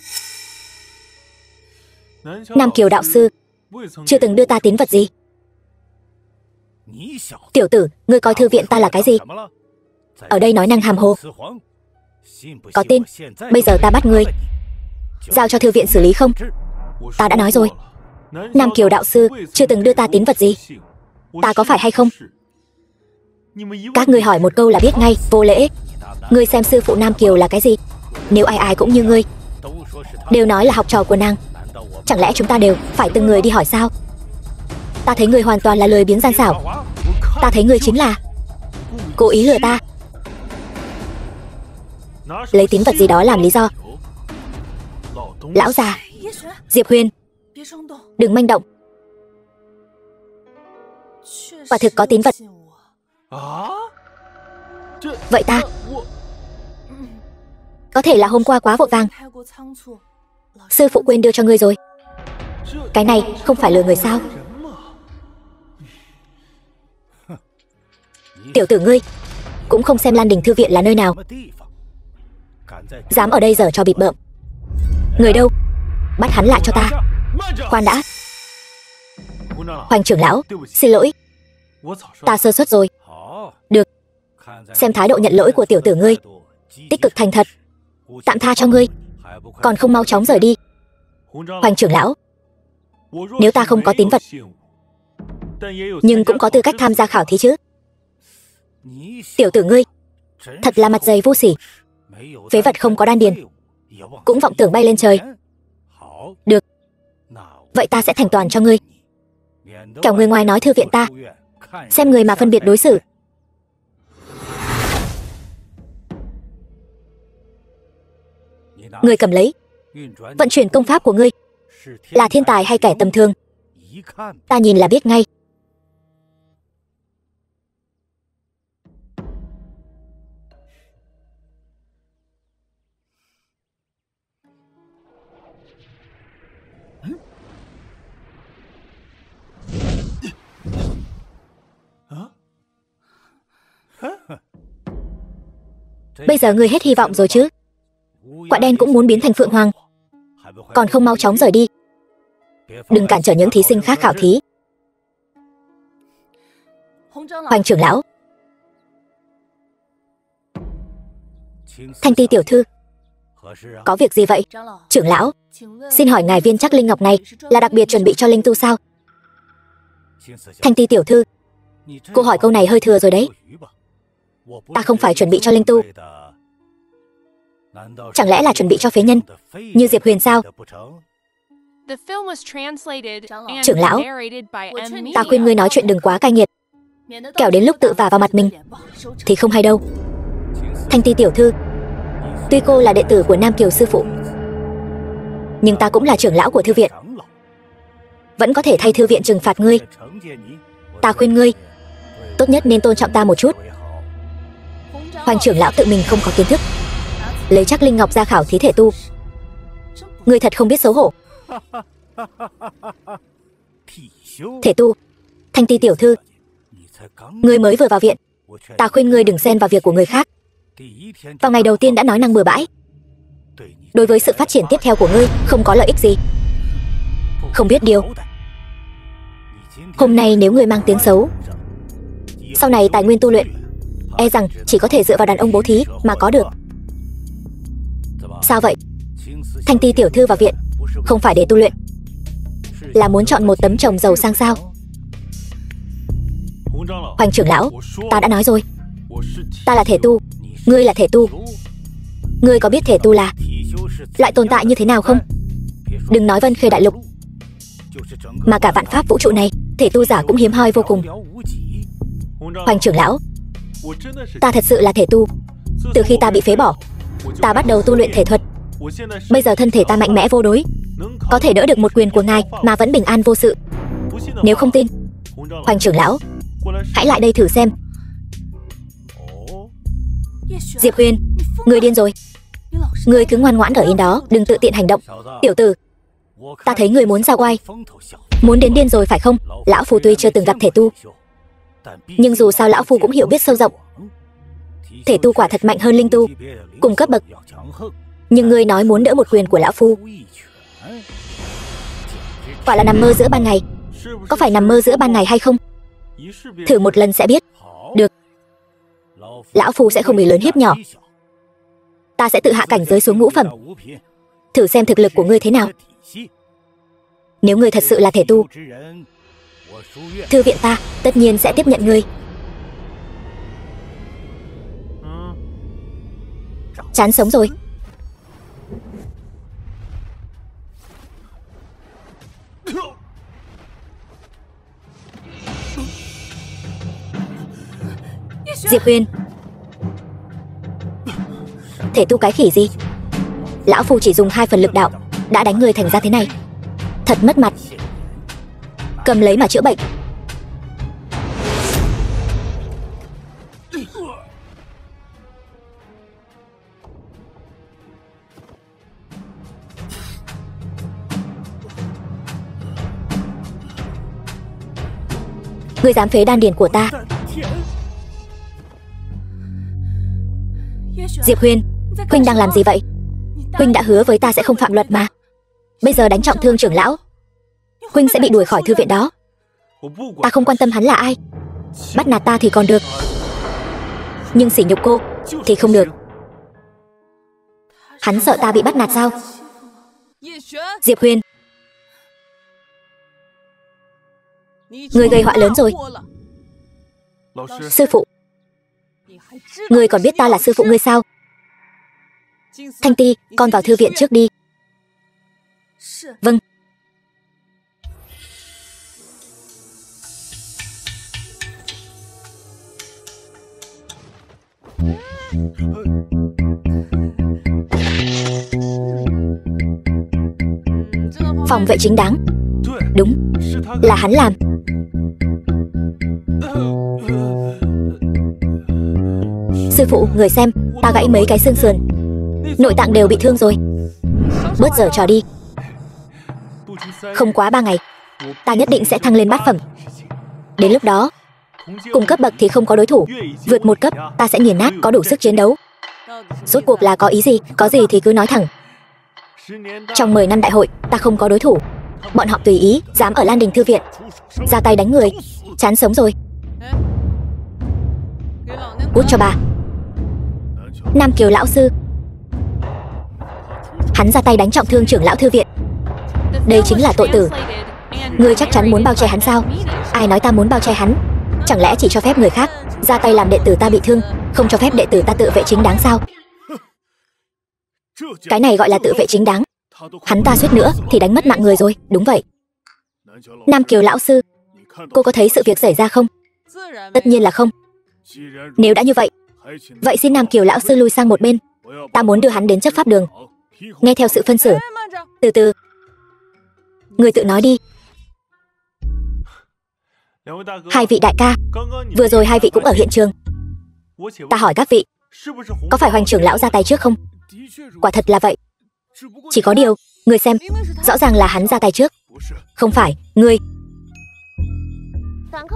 Nam Kiều đạo sư chưa từng đưa ta tín vật gì. Tiểu tử, ngươi coi thư viện ta là cái gì? Ở đây nói năng hàm hồ. Có tin bây giờ ta bắt ngươi giao cho thư viện xử lý không? Ta đã nói rồi, Nam Kiều đạo sư chưa từng đưa ta tín vật gì. Ta có phải hay không? Các ngươi hỏi một câu là biết ngay, vô lễ. Ngươi xem sư phụ Nam Kiều là cái gì? Nếu ai ai cũng như ngươi đều nói là học trò của nàng, chẳng lẽ chúng ta đều phải từng người đi hỏi sao? Ta thấy ngươi hoàn toàn là lười biếng gian xảo. Ta thấy ngươi chính là cố ý lừa ta, lấy tín vật gì đó làm lý do. Lão già, Diệp Huyền, đừng manh động. Quả thực có tín vật. Vậy ta có thể là hôm qua quá vội vàng, sư phụ quên đưa cho ngươi rồi. Cái này không phải lừa người sao? Tiểu tử ngươi cũng không xem Lan Đình thư viện là nơi nào, dám ở đây giở trò bịp bợm. Người đâu? Bắt hắn lại cho ta. Khoan đã. Hoành trưởng lão, xin lỗi, ta sơ suất rồi. Được, xem thái độ nhận lỗi của tiểu tử ngươi, tích cực thành thật, tạm tha cho ngươi, còn không mau chóng rời đi. Hoành trưởng lão, nếu ta không có tín vật nhưng cũng có tư cách tham gia khảo thí chứ? Tiểu tử ngươi thật là mặt dày vô sỉ, phế vật không có đan điền cũng vọng tưởng bay lên trời. Được, vậy ta sẽ thành toàn cho ngươi, kẻo người ngoài nói thư viện ta xem người mà phân biệt đối xử. Ngươi cầm lấy. Vận chuyển công pháp của ngươi là thiên tài hay kẻ tầm thường, ta nhìn là biết ngay. Bây giờ ngươi hết hy vọng rồi chứ? Quạ đen cũng muốn biến thành Phượng Hoàng, còn không mau chóng rời đi. Đừng cản trở những thí sinh khác khảo thí. Hoành trưởng lão. Thanh Ti tiểu thư, có việc gì vậy? Trưởng lão, xin hỏi ngài viên trắc linh ngọc này là đặc biệt chuẩn bị cho linh tu sao? Thanh Ti tiểu thư, cô hỏi câu này hơi thừa rồi đấy. Ta không phải chuẩn bị cho linh tu. Chẳng lẽ là chuẩn bị cho phế nhân như Diệp Huyền sao? Trưởng lão, ta khuyên ngươi nói chuyện đừng quá cay nghiệt, kẻo đến lúc tự vả vào mặt mình thì không hay đâu. Thanh Ti tiểu thư, tuy cô là đệ tử của Nam Kiều sư phụ, nhưng ta cũng là trưởng lão của thư viện, vẫn có thể thay thư viện trừng phạt ngươi. Ta khuyên ngươi tốt nhất nên tôn trọng ta một chút. Hoành trưởng lão tự mình không có kiến thức, lấy trắc linh ngọc ra khảo thí thể tu. Ngươi thật không biết xấu hổ. Thể tu, Thanh Ti tiểu thư, ngươi mới vừa vào viện, ta khuyên ngươi đừng xen vào việc của người khác. Vào ngày đầu tiên đã nói năng bừa bãi, đối với sự phát triển tiếp theo của ngươi không có lợi ích gì. Không biết điều. Hôm nay nếu ngươi mang tiếng xấu, sau này tài nguyên tu luyện e rằng chỉ có thể dựa vào đàn ông bố thí mà có được. Sao vậy? Thanh Ti tiểu thư vào viện không phải để tu luyện, là muốn chọn một tấm chồng giàu sang sao? Hoành trưởng lão, ta đã nói rồi, ta là thể tu, ngươi là thể tu. Ngươi có biết thể tu là loại tồn tại như thế nào không? Đừng nói Vân Khê đại lục, mà cả vạn pháp vũ trụ này, thể tu giả cũng hiếm hoi vô cùng. Hoành trưởng lão, ta thật sự là thể tu. Từ khi ta bị phế bỏ, ta bắt đầu tu luyện thể thuật. Bây giờ thân thể ta mạnh mẽ vô đối, có thể đỡ được một quyền của ngài mà vẫn bình an vô sự. Nếu không tin, Hoành trưởng lão, hãy lại đây thử xem. Diệp Huyền, ngươi điên rồi. Ngươi cứ ngoan ngoãn ở yên đó, đừng tự tiện hành động. Tiểu tử, ta thấy ngươi muốn ra oai, muốn đến điên rồi phải không? Lão Phu tuy chưa từng gặp thể tu, nhưng dù sao lão Phu cũng hiểu biết sâu rộng. Thể tu quả thật mạnh hơn linh tu, cùng cấp bậc. Nhưng ngươi nói muốn đỡ một quyền của lão Phu, quả là nằm mơ giữa ban ngày. Có phải nằm mơ giữa ban ngày hay không? Thử một lần sẽ biết. Được, lão Phu sẽ không bị lớn hiếp nhỏ. Ta sẽ tự hạ cảnh giới xuống ngũ phẩm, thử xem thực lực của ngươi thế nào. Nếu ngươi thật sự là thể tu, thư viện ta tất nhiên sẽ tiếp nhận ngươi. Chán sống rồi. Diệp Huyền, thể tu cái khỉ gì? Lão Phu chỉ dùng 2 phần lực đạo đã đánh người thành ra thế này, thật mất mặt. Cầm lấy mà chữa bệnh. Ngươi dám phế đan điền của ta? Diệp Huyền, huynh đang làm gì vậy? Huynh đã hứa với ta sẽ không phạm luật mà. Bây giờ đánh trọng thương trưởng lão, huynh sẽ bị đuổi khỏi thư viện đó. Ta không quan tâm hắn là ai, bắt nạt ta thì còn được, nhưng sỉ nhục cô thì không được. Hắn sợ ta bị bắt nạt sao? Diệp Huyền, ngươi gây họa lớn rồi. Sư phụ, ngươi còn biết ta là sư phụ ngươi sao? Thanh Ti, con vào thư viện trước đi. Vâng. Phòng vệ chính đáng. Đúng, là hắn làm. Sư phụ, người xem, ta gãy mấy cái xương sườn, nội tạng đều bị thương rồi. Bớt giờ trò đi. Không quá 3 ngày, ta nhất định sẽ thăng lên bát phẩm. Đến lúc đó, cùng cấp bậc thì không có đối thủ, vượt 1 cấp ta sẽ nghiền nát, có đủ sức chiến đấu. Rốt cuộc là có ý gì? Có gì thì cứ nói thẳng. Trong 10 năm đại hội, ta không có đối thủ. Bọn họ tùy ý, dám ở Lan Đình Thư viện ra tay đánh người, chán sống rồi. Cút cho bà. Nam Kiều lão sư, hắn ra tay đánh trọng thương trưởng lão thư viện. Đây chính là tội tử. Ngươi chắc chắn muốn bao che hắn sao? Ai nói ta muốn bao che hắn? Chẳng lẽ chỉ cho phép người khác ra tay làm đệ tử ta bị thương, không cho phép đệ tử ta tự vệ chính đáng sao? Cái này gọi là tự vệ chính đáng. Hắn ta suýt nữa thì đánh mất mạng người rồi. Đúng vậy. Nam Kiều lão sư, cô có thấy sự việc xảy ra không? Tất nhiên là không. Nếu đã như vậy, vậy xin Nam Kiều lão sư lui sang một bên. Ta muốn đưa hắn đến chấp pháp đường, nghe theo sự phân xử. Từ từ, người tự nói đi. Hai vị đại ca, vừa rồi hai vị cũng ở hiện trường. Ta hỏi các vị, có phải Hoành trưởng lão ra tay trước không? Quả thật là vậy. Chỉ có điều, người xem, rõ ràng là hắn ra tay trước. Không phải, ngươi.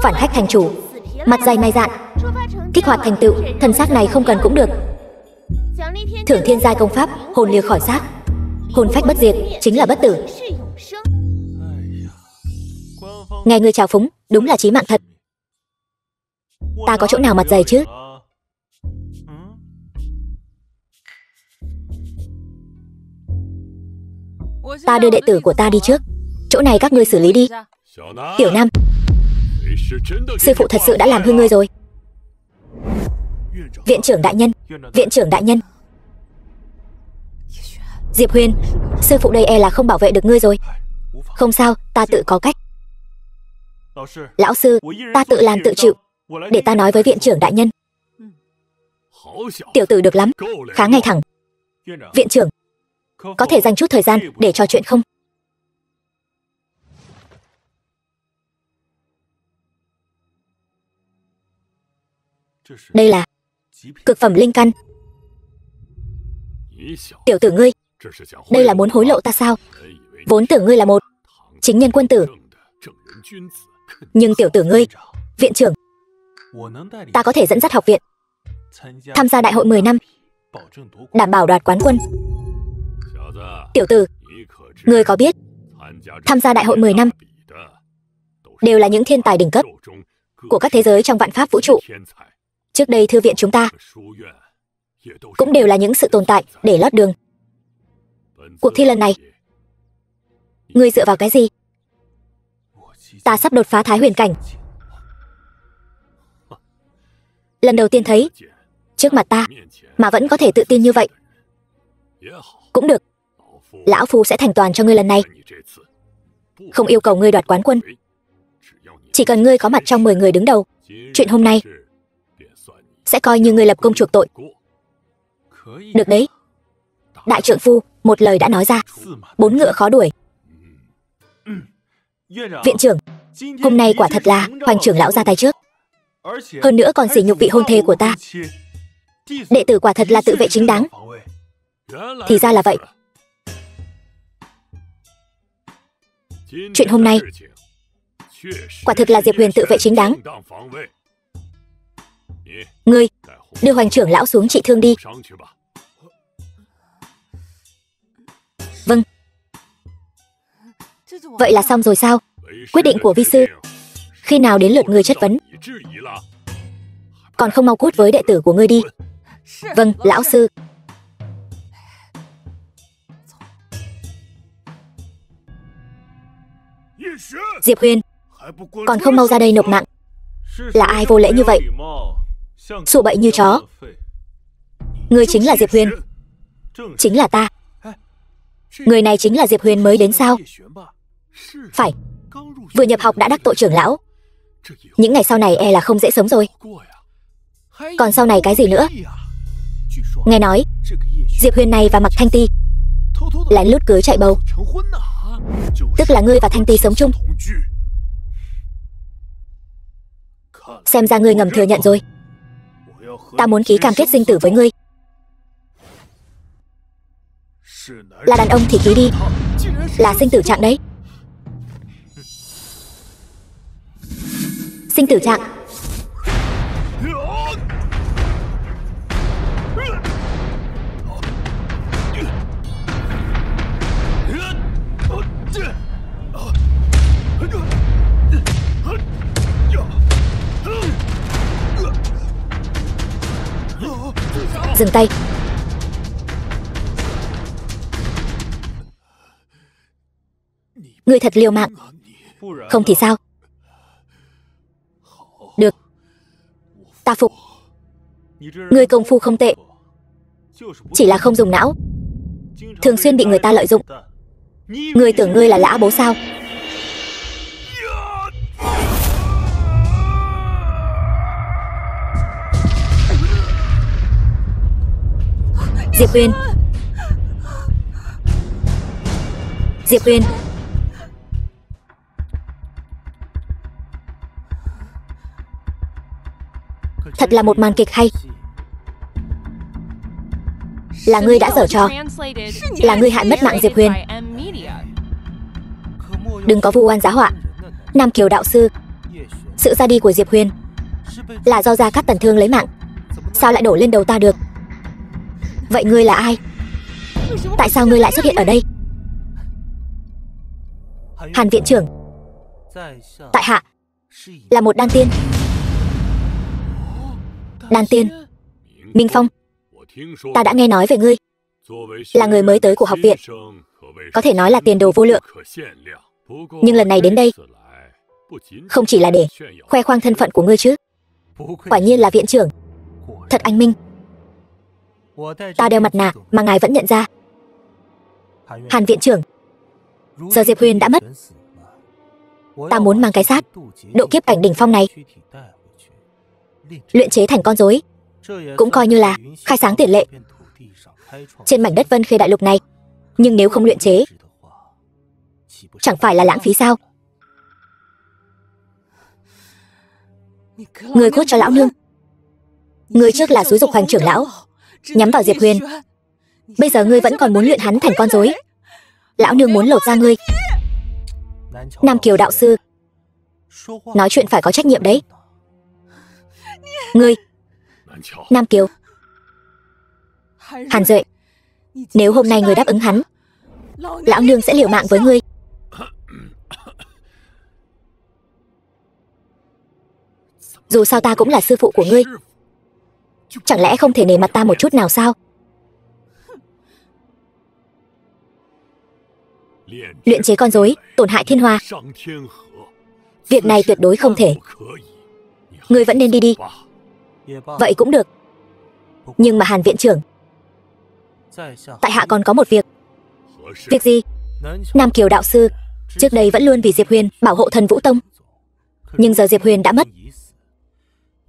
Phản khách thành chủ, mặt dày mày dạn, kích hoạt thành tựu, thần xác này không cần cũng được. Thưởng thiên giai công pháp, hồn lìa khỏi xác, hồn phách bất diệt, chính là bất tử. Nghe ngươi chào phúng, đúng là chí mạng thật. Ta có chỗ nào mặt dày chứ? Ta đưa đệ tử của ta đi trước, chỗ này các ngươi xử lý đi. Tiểu Nam, sư phụ thật sự đã làm hư ngươi rồi. Viện trưởng đại nhân, viện trưởng đại nhân. Diệp Huyền, sư phụ đây e là không bảo vệ được ngươi rồi. Không sao, ta tự có cách. Lão sư, ta tự làm tự chịu. Để ta nói với viện trưởng đại nhân. Tiểu tử được lắm, khá ngay thẳng. Viện trưởng, có thể dành chút thời gian để trò chuyện không? Đây là cực phẩm linh căn. Tiểu tử ngươi, đây là muốn hối lộ ta sao? Vốn tưởng ngươi là một chính nhân quân tử, nhưng tiểu tử ngươi, viện trưởng, ta có thể dẫn dắt học viện tham gia đại hội 10 năm, đảm bảo đoạt quán quân. Tiểu tử, ngươi có biết tham gia đại hội 10 năm đều là những thiên tài đỉnh cấp của các thế giới trong vạn pháp vũ trụ. Trước đây thư viện chúng ta cũng đều là những sự tồn tại để lót đường. Cuộc thi lần này, ngươi dựa vào cái gì? Ta sắp đột phá Thái Huyền cảnh. Lần đầu tiên thấy trước mặt ta mà vẫn có thể tự tin như vậy. Cũng được, lão phu sẽ thành toàn cho ngươi lần này. Không yêu cầu ngươi đoạt quán quân, chỉ cần ngươi có mặt trong 10 người đứng đầu, chuyện hôm nay sẽ coi như ngươi lập công chuộc tội. Được đấy. Đại trượng phu, một lời đã nói ra, 4 ngựa khó đuổi. Viện trưởng, hôm nay quả thật là Hoành trưởng lão ra tay trước. Hơn nữa còn sỉ nhục vị hôn thê của ta. Đệ tử quả thật là tự vệ chính đáng. Thì ra là vậy. Chuyện hôm nay quả thực là Diệp Huyền tự vệ chính đáng. Ngươi đưa Hoành trưởng lão xuống trị thương đi. Vâng. Vậy là xong rồi sao? Quyết định của vi sư. Khi nào đến lượt ngươi chất vấn? Còn không mau cút với đệ tử của ngươi đi. Vâng, lão sư. Diệp Huyền, còn không mau ra đây nộp mạng. Là ai vô lễ như vậy? Sủa bậy như chó. Ngươi chính là Diệp Huyền. Chính là ta. Người này chính là Diệp Huyền mới đến sao? Phải. Vừa nhập học đã đắc tội trưởng lão. Những ngày sau này e là không dễ sống rồi. Còn sau này cái gì nữa? Nghe nói Diệp Huyền này và Mặc Thanh Ti lén lút cưới chạy bầu. Tức là ngươi và Thanh Ti sống chung. Xem ra ngươi ngầm thừa nhận rồi. Ta muốn ký cam kết sinh tử với ngươi. Là đàn ông thì ký đi. Là sinh tử trạng đấy. Sinh tử trạng. Dừng tay. Ngươi thật liều mạng. Không thì sao? Được. Ta phục. Ngươi công phu không tệ, chỉ là không dùng não, thường xuyên bị người ta lợi dụng. Ngươi tưởng ngươi là Lã Bố sao? Diệp Huyền. Diệp Huyền. Thật là một màn kịch hay. Là ngươi đã giở trò. Là ngươi hại mất mạng Diệp Huyền. Đừng có vu oan giá họa. Nam Kiều đạo sư, sự ra đi của Diệp Huyền là do Gia Cát Tần Thương lấy mạng, sao lại đổ lên đầu ta được? Vậy ngươi là ai? Tại sao ngươi lại xuất hiện ở đây? Hàn viện trưởng, tại hạ là một đan tiên. Đan tiên? Minh Phong, ta đã nghe nói về ngươi. Là người mới tới của học viện, có thể nói là tiền đồ vô lượng. Nhưng lần này đến đây không chỉ là để khoe khoang thân phận của ngươi chứ. Quả nhiên là viện trưởng, thật anh minh. Ta đeo mặt nạ mà ngài vẫn nhận ra. Hàn viện trưởng, giờ Diệp Huyền đã mất. Ta muốn mang cái xác độ kiếp cảnh đỉnh phong này luyện chế thành con rối, cũng coi như là khai sáng tiền lệ trên mảnh đất Vân Khê đại lục này. Nhưng nếu không luyện chế, chẳng phải là lãng phí sao? Người cốt cho lão nương. Người trước là xúi dục Hoành trưởng lão nhắm vào Diệp Huyền, bây giờ ngươi vẫn còn muốn luyện hắn thành con rối. Lão nương muốn lột da ngươi. Nam Kiều đạo sư, nói chuyện phải có trách nhiệm đấy. Ngươi, Nam Kiều, Hàn Duệ, nếu hôm nay ngươi đáp ứng hắn, lão nương sẽ liều mạng với ngươi. Dù sao ta cũng là sư phụ của ngươi, chẳng lẽ không thể nể mặt ta một chút nào sao? Luyện chế con rối tổn hại thiên hoa, việc này tuyệt đối không thể. Ngươi vẫn nên đi đi. Vậy cũng được. Nhưng mà Hàn viện trưởng, tại hạ còn có một việc. Việc gì? Nam Kiều đạo sư trước đây vẫn luôn vì Diệp Huyền bảo hộ Thần Vũ Tông, nhưng giờ Diệp Huyền đã mất,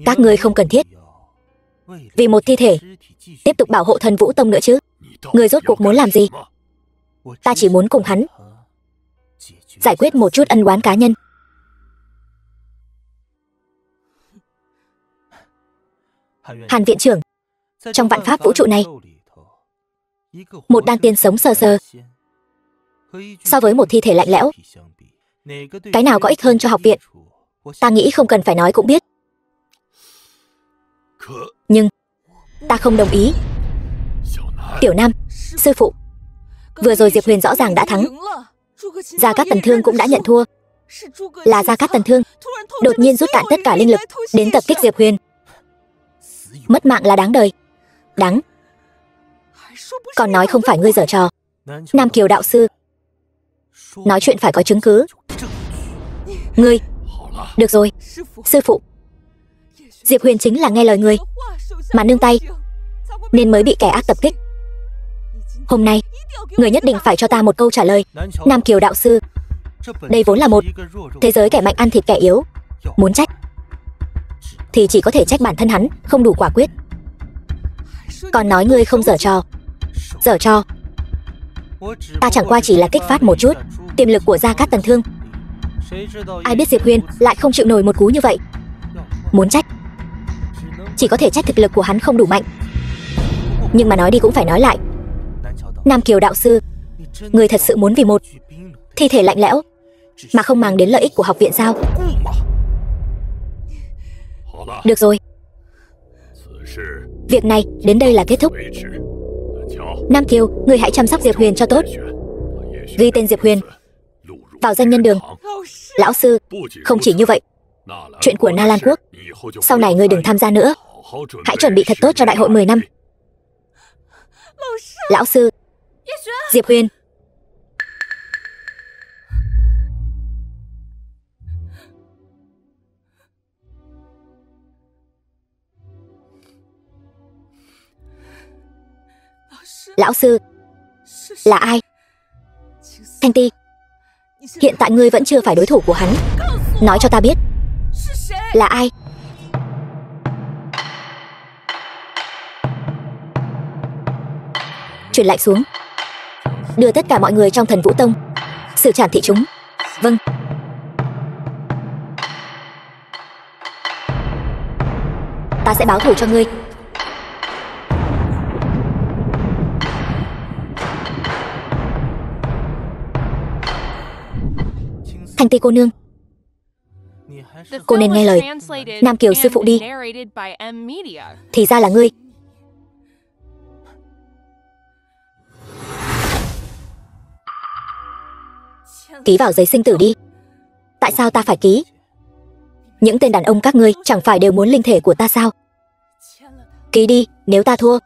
các ngươi không cần thiết vì một thi thể tiếp tục bảo hộ Thần Vũ Tông nữa chứ. Ngươi rốt cuộc muốn làm gì? Ta chỉ muốn cùng hắn giải quyết một chút ân oán cá nhân. Hàn viện trưởng, trong vạn pháp vũ trụ này, một đan tiên sống sờ sờ so với một thi thể lạnh lẽo, cái nào có ích hơn cho học viện? Ta nghĩ không cần phải nói cũng biết. Nhưng ta không đồng ý. Tiểu Nam, sư phụ, vừa rồi Diệp Huyền rõ ràng đã thắng. Gia Cát Tần Thương cũng đã nhận thua. Là Gia Cát Tần Thương đột nhiên rút cạn tất cả linh lực đến tập kích Diệp Huyền. Mất mạng là đáng đời. Đáng. Còn nói không phải ngươi giở trò. Nam Kiều đạo sư, nói chuyện phải có chứng cứ. Ngươi. Được rồi, sư phụ. Diệp Huyền chính là nghe lời ngươi mà nương tay, nên mới bị kẻ ác tập kích. Hôm nay, người nhất định phải cho ta một câu trả lời. Nam Kiều đạo sư, đây vốn là một thế giới kẻ mạnh ăn thịt kẻ yếu. Muốn trách thì chỉ có thể trách bản thân hắn không đủ quả quyết. Còn nói ngươi không giở trò. Giở trò? Ta chẳng qua chỉ là kích phát một chút Tiềm lực của Gia Cát Tần Thương, ai biết Diệp Huyền lại không chịu nổi một cú như vậy. Muốn trách, chỉ có thể trách thực lực của hắn không đủ mạnh. Nhưng mà nói đi cũng phải nói lại, Nam Kiều đạo sư, người thật sự muốn vì một thi thể lạnh lẽo mà không màng đến lợi ích của học viện sao? Được rồi, việc này đến đây là kết thúc. Nam Kiều, người hãy chăm sóc Diệp Huyền cho tốt, ghi tên Diệp Huyền vào danh nhân đường. Lão sư, không chỉ như vậy, chuyện của Na Lan Quốc sau này ngươi đừng tham gia nữa. Hãy chuẩn bị thật tốt cho đại hội 10 năm. Lão sư, Diệp Huyền. Lão sư, là ai? Thanh Ti, hiện tại ngươi vẫn chưa phải đối thủ của hắn. Nói cho ta biết, là ai? Truyền lệnh xuống, đưa tất cả mọi người trong Thần Vũ Tông xử trảm thị chúng. Vâng. Ta sẽ báo thù cho ngươi. Thanh Ti cô nương, cô nên nghe lời Nam Kiều sư phụ đi. Thì ra là ngươi. Ký vào giấy sinh tử đi. Tại sao ta phải ký? Những tên đàn ông các ngươi chẳng phải đều muốn linh thể của ta sao? Ký đi, nếu ta thua,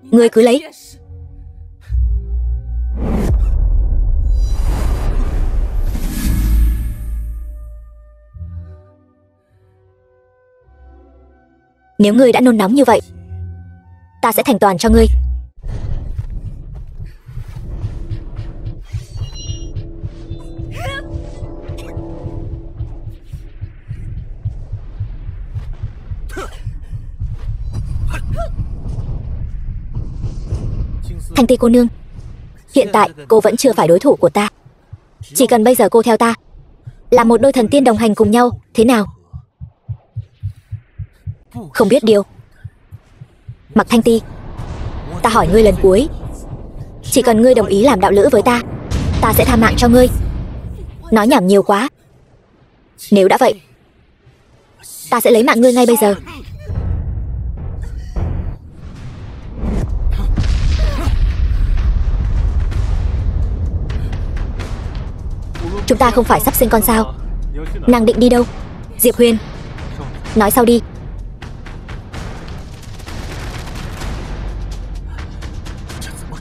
ngươi cứ lấy. Nếu ngươi đã nôn nóng như vậy, ta sẽ thành toàn cho ngươi. Thanh Ti cô nương, hiện tại cô vẫn chưa phải đối thủ của ta. Chỉ cần bây giờ cô theo ta, là một đôi thần tiên đồng hành cùng nhau, thế nào? Không biết điều. Mặc Thanh Ti, ta hỏi ngươi lần cuối, chỉ cần ngươi đồng ý làm đạo lữ với ta, ta sẽ tha mạng cho ngươi. Nói nhảm nhiều quá. Nếu đã vậy, ta sẽ lấy mạng ngươi ngay bây giờ. Chúng ta không phải sắp sinh con sao? Nàng định đi đâu? Diệp Huyền, nói sau đi.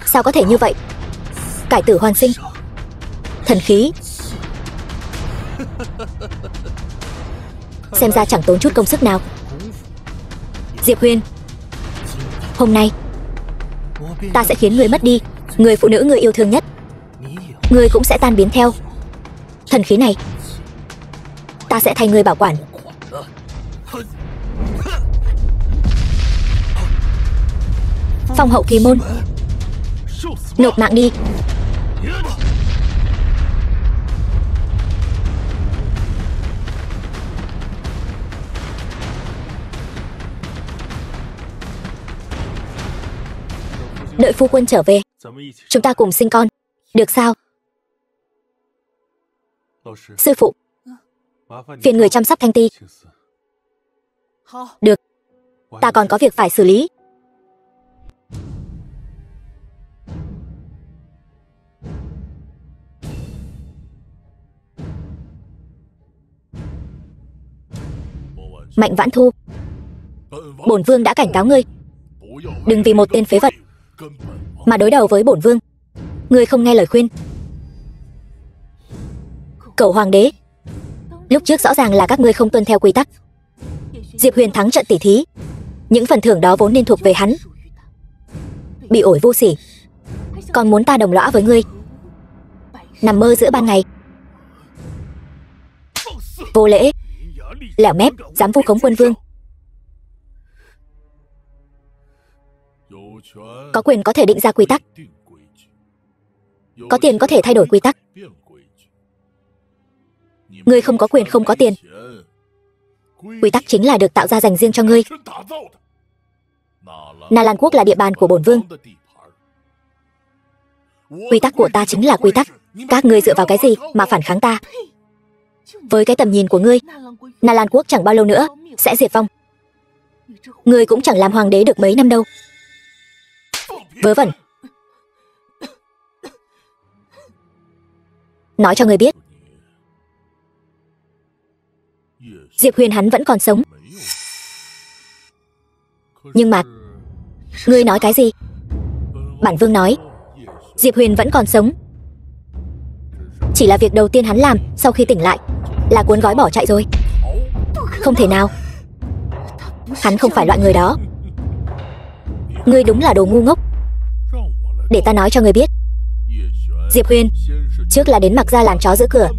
Sao có thể như vậy? Cải tử hoàn sinh, thần khí. Xem ra chẳng tốn chút công sức nào. Diệp Huyền, hôm nay ta sẽ khiến người mất đi người phụ nữ người yêu thương nhất. Người cũng sẽ tan biến theo. Thần khí này ta sẽ thay người bảo quản. Phong hậu kỳ môn, nộp mạng đi. Đợi phu quân trở về, chúng ta cùng sinh con, được sao? Sư phụ, phiền người chăm sóc Thanh Ti. Được, ta còn có việc phải xử lý. Mạnh Vãn Thu, bổn vương đã cảnh cáo ngươi, đừng vì một tên phế vật mà đối đầu với bổn vương. Ngươi không nghe lời khuyên. Cẩu hoàng đế, lúc trước rõ ràng là các ngươi không tuân theo quy tắc. Diệp Huyền thắng trận tỷ thí, những phần thưởng đó vốn nên thuộc về hắn. Bị ổi vô sỉ, còn muốn ta đồng lõa với ngươi. Nằm mơ giữa ban ngày. Vô lễ, lẻo mép, dám vu khống quân vương. Có quyền có thể định ra quy tắc, có tiền có thể thay đổi quy tắc. Ngươi không có quyền, không có tiền. Quy tắc chính là được tạo ra dành riêng cho ngươi. Na Lan quốc là địa bàn của bổn vương. Quy tắc của ta chính là quy tắc. Các ngươi dựa vào cái gì mà phản kháng ta? Với cái tầm nhìn của ngươi, Na Lan quốc chẳng bao lâu nữa sẽ diệt vong. Ngươi cũng chẳng làm hoàng đế được mấy năm đâu. Vớ vẩn. Nói cho ngươi biết, Diệp Huyền hắn vẫn còn sống. Nhưng mà ngươi nói cái gì? Bản vương nói Diệp Huyền vẫn còn sống. Chỉ là việc đầu tiên hắn làm sau khi tỉnh lại là cuốn gói bỏ chạy rồi. Không thể nào. Hắn không phải loại người đó. Ngươi đúng là đồ ngu ngốc. Để ta nói cho ngươi biết, Diệp Huyền trước là đến mặc ra làm chó giữ cửa,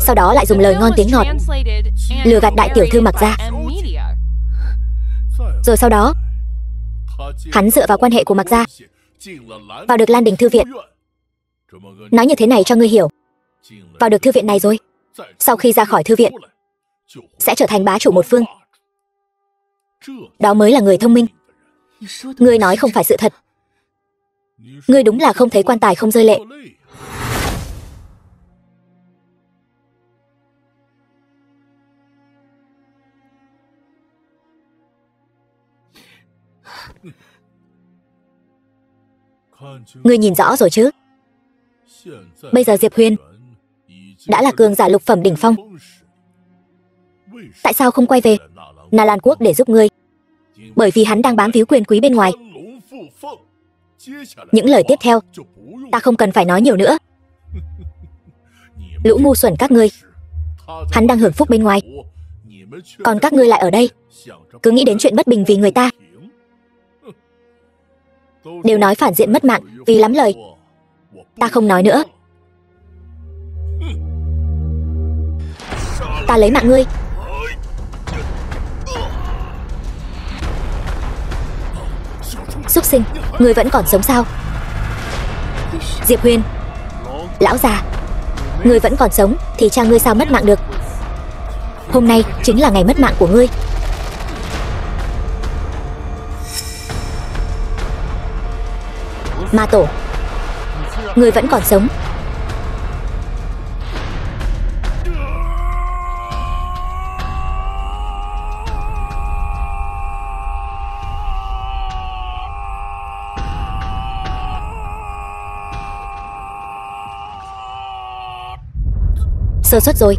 sau đó lại dùng lời ngon tiếng ngọt lừa gạt đại tiểu thư mặc ra. Rồi sau đó hắn dựa vào quan hệ của mặc ra vào được Lan Đình thư viện. Nói như thế này cho ngươi hiểu, vào được thư viện này rồi, sau khi ra khỏi thư viện sẽ trở thành bá chủ một phương. Đó mới là người thông minh. Ngươi nói không phải sự thật. Ngươi đúng là không thấy quan tài không rơi lệ. Ngươi nhìn rõ rồi chứ? Bây giờ Diệp Huyền đã là cường giả lục phẩm đỉnh phong. Tại sao không quay về Na Lan quốc để giúp ngươi? Bởi vì hắn đang bám víu quyền quý bên ngoài. Những lời tiếp theo ta không cần phải nói nhiều nữa. Lũ ngu xuẩn các ngươi. Hắn đang hưởng phúc bên ngoài, còn các ngươi lại ở đây cứ nghĩ đến chuyện bất bình vì người ta. Đều nói phản diện mất mạng vì lắm lời. Ta không nói nữa. Ta lấy mạng ngươi. Súc sinh, ngươi vẫn còn sống sao? Diệp Huyền, lão già, ngươi vẫn còn sống thì cha ngươi sao mất mạng được? Hôm nay chính là ngày mất mạng của ngươi. Ma tổ, ngươi vẫn còn sống. Sơ suất rồi.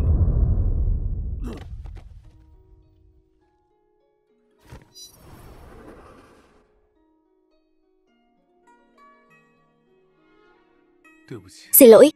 Xin lỗi.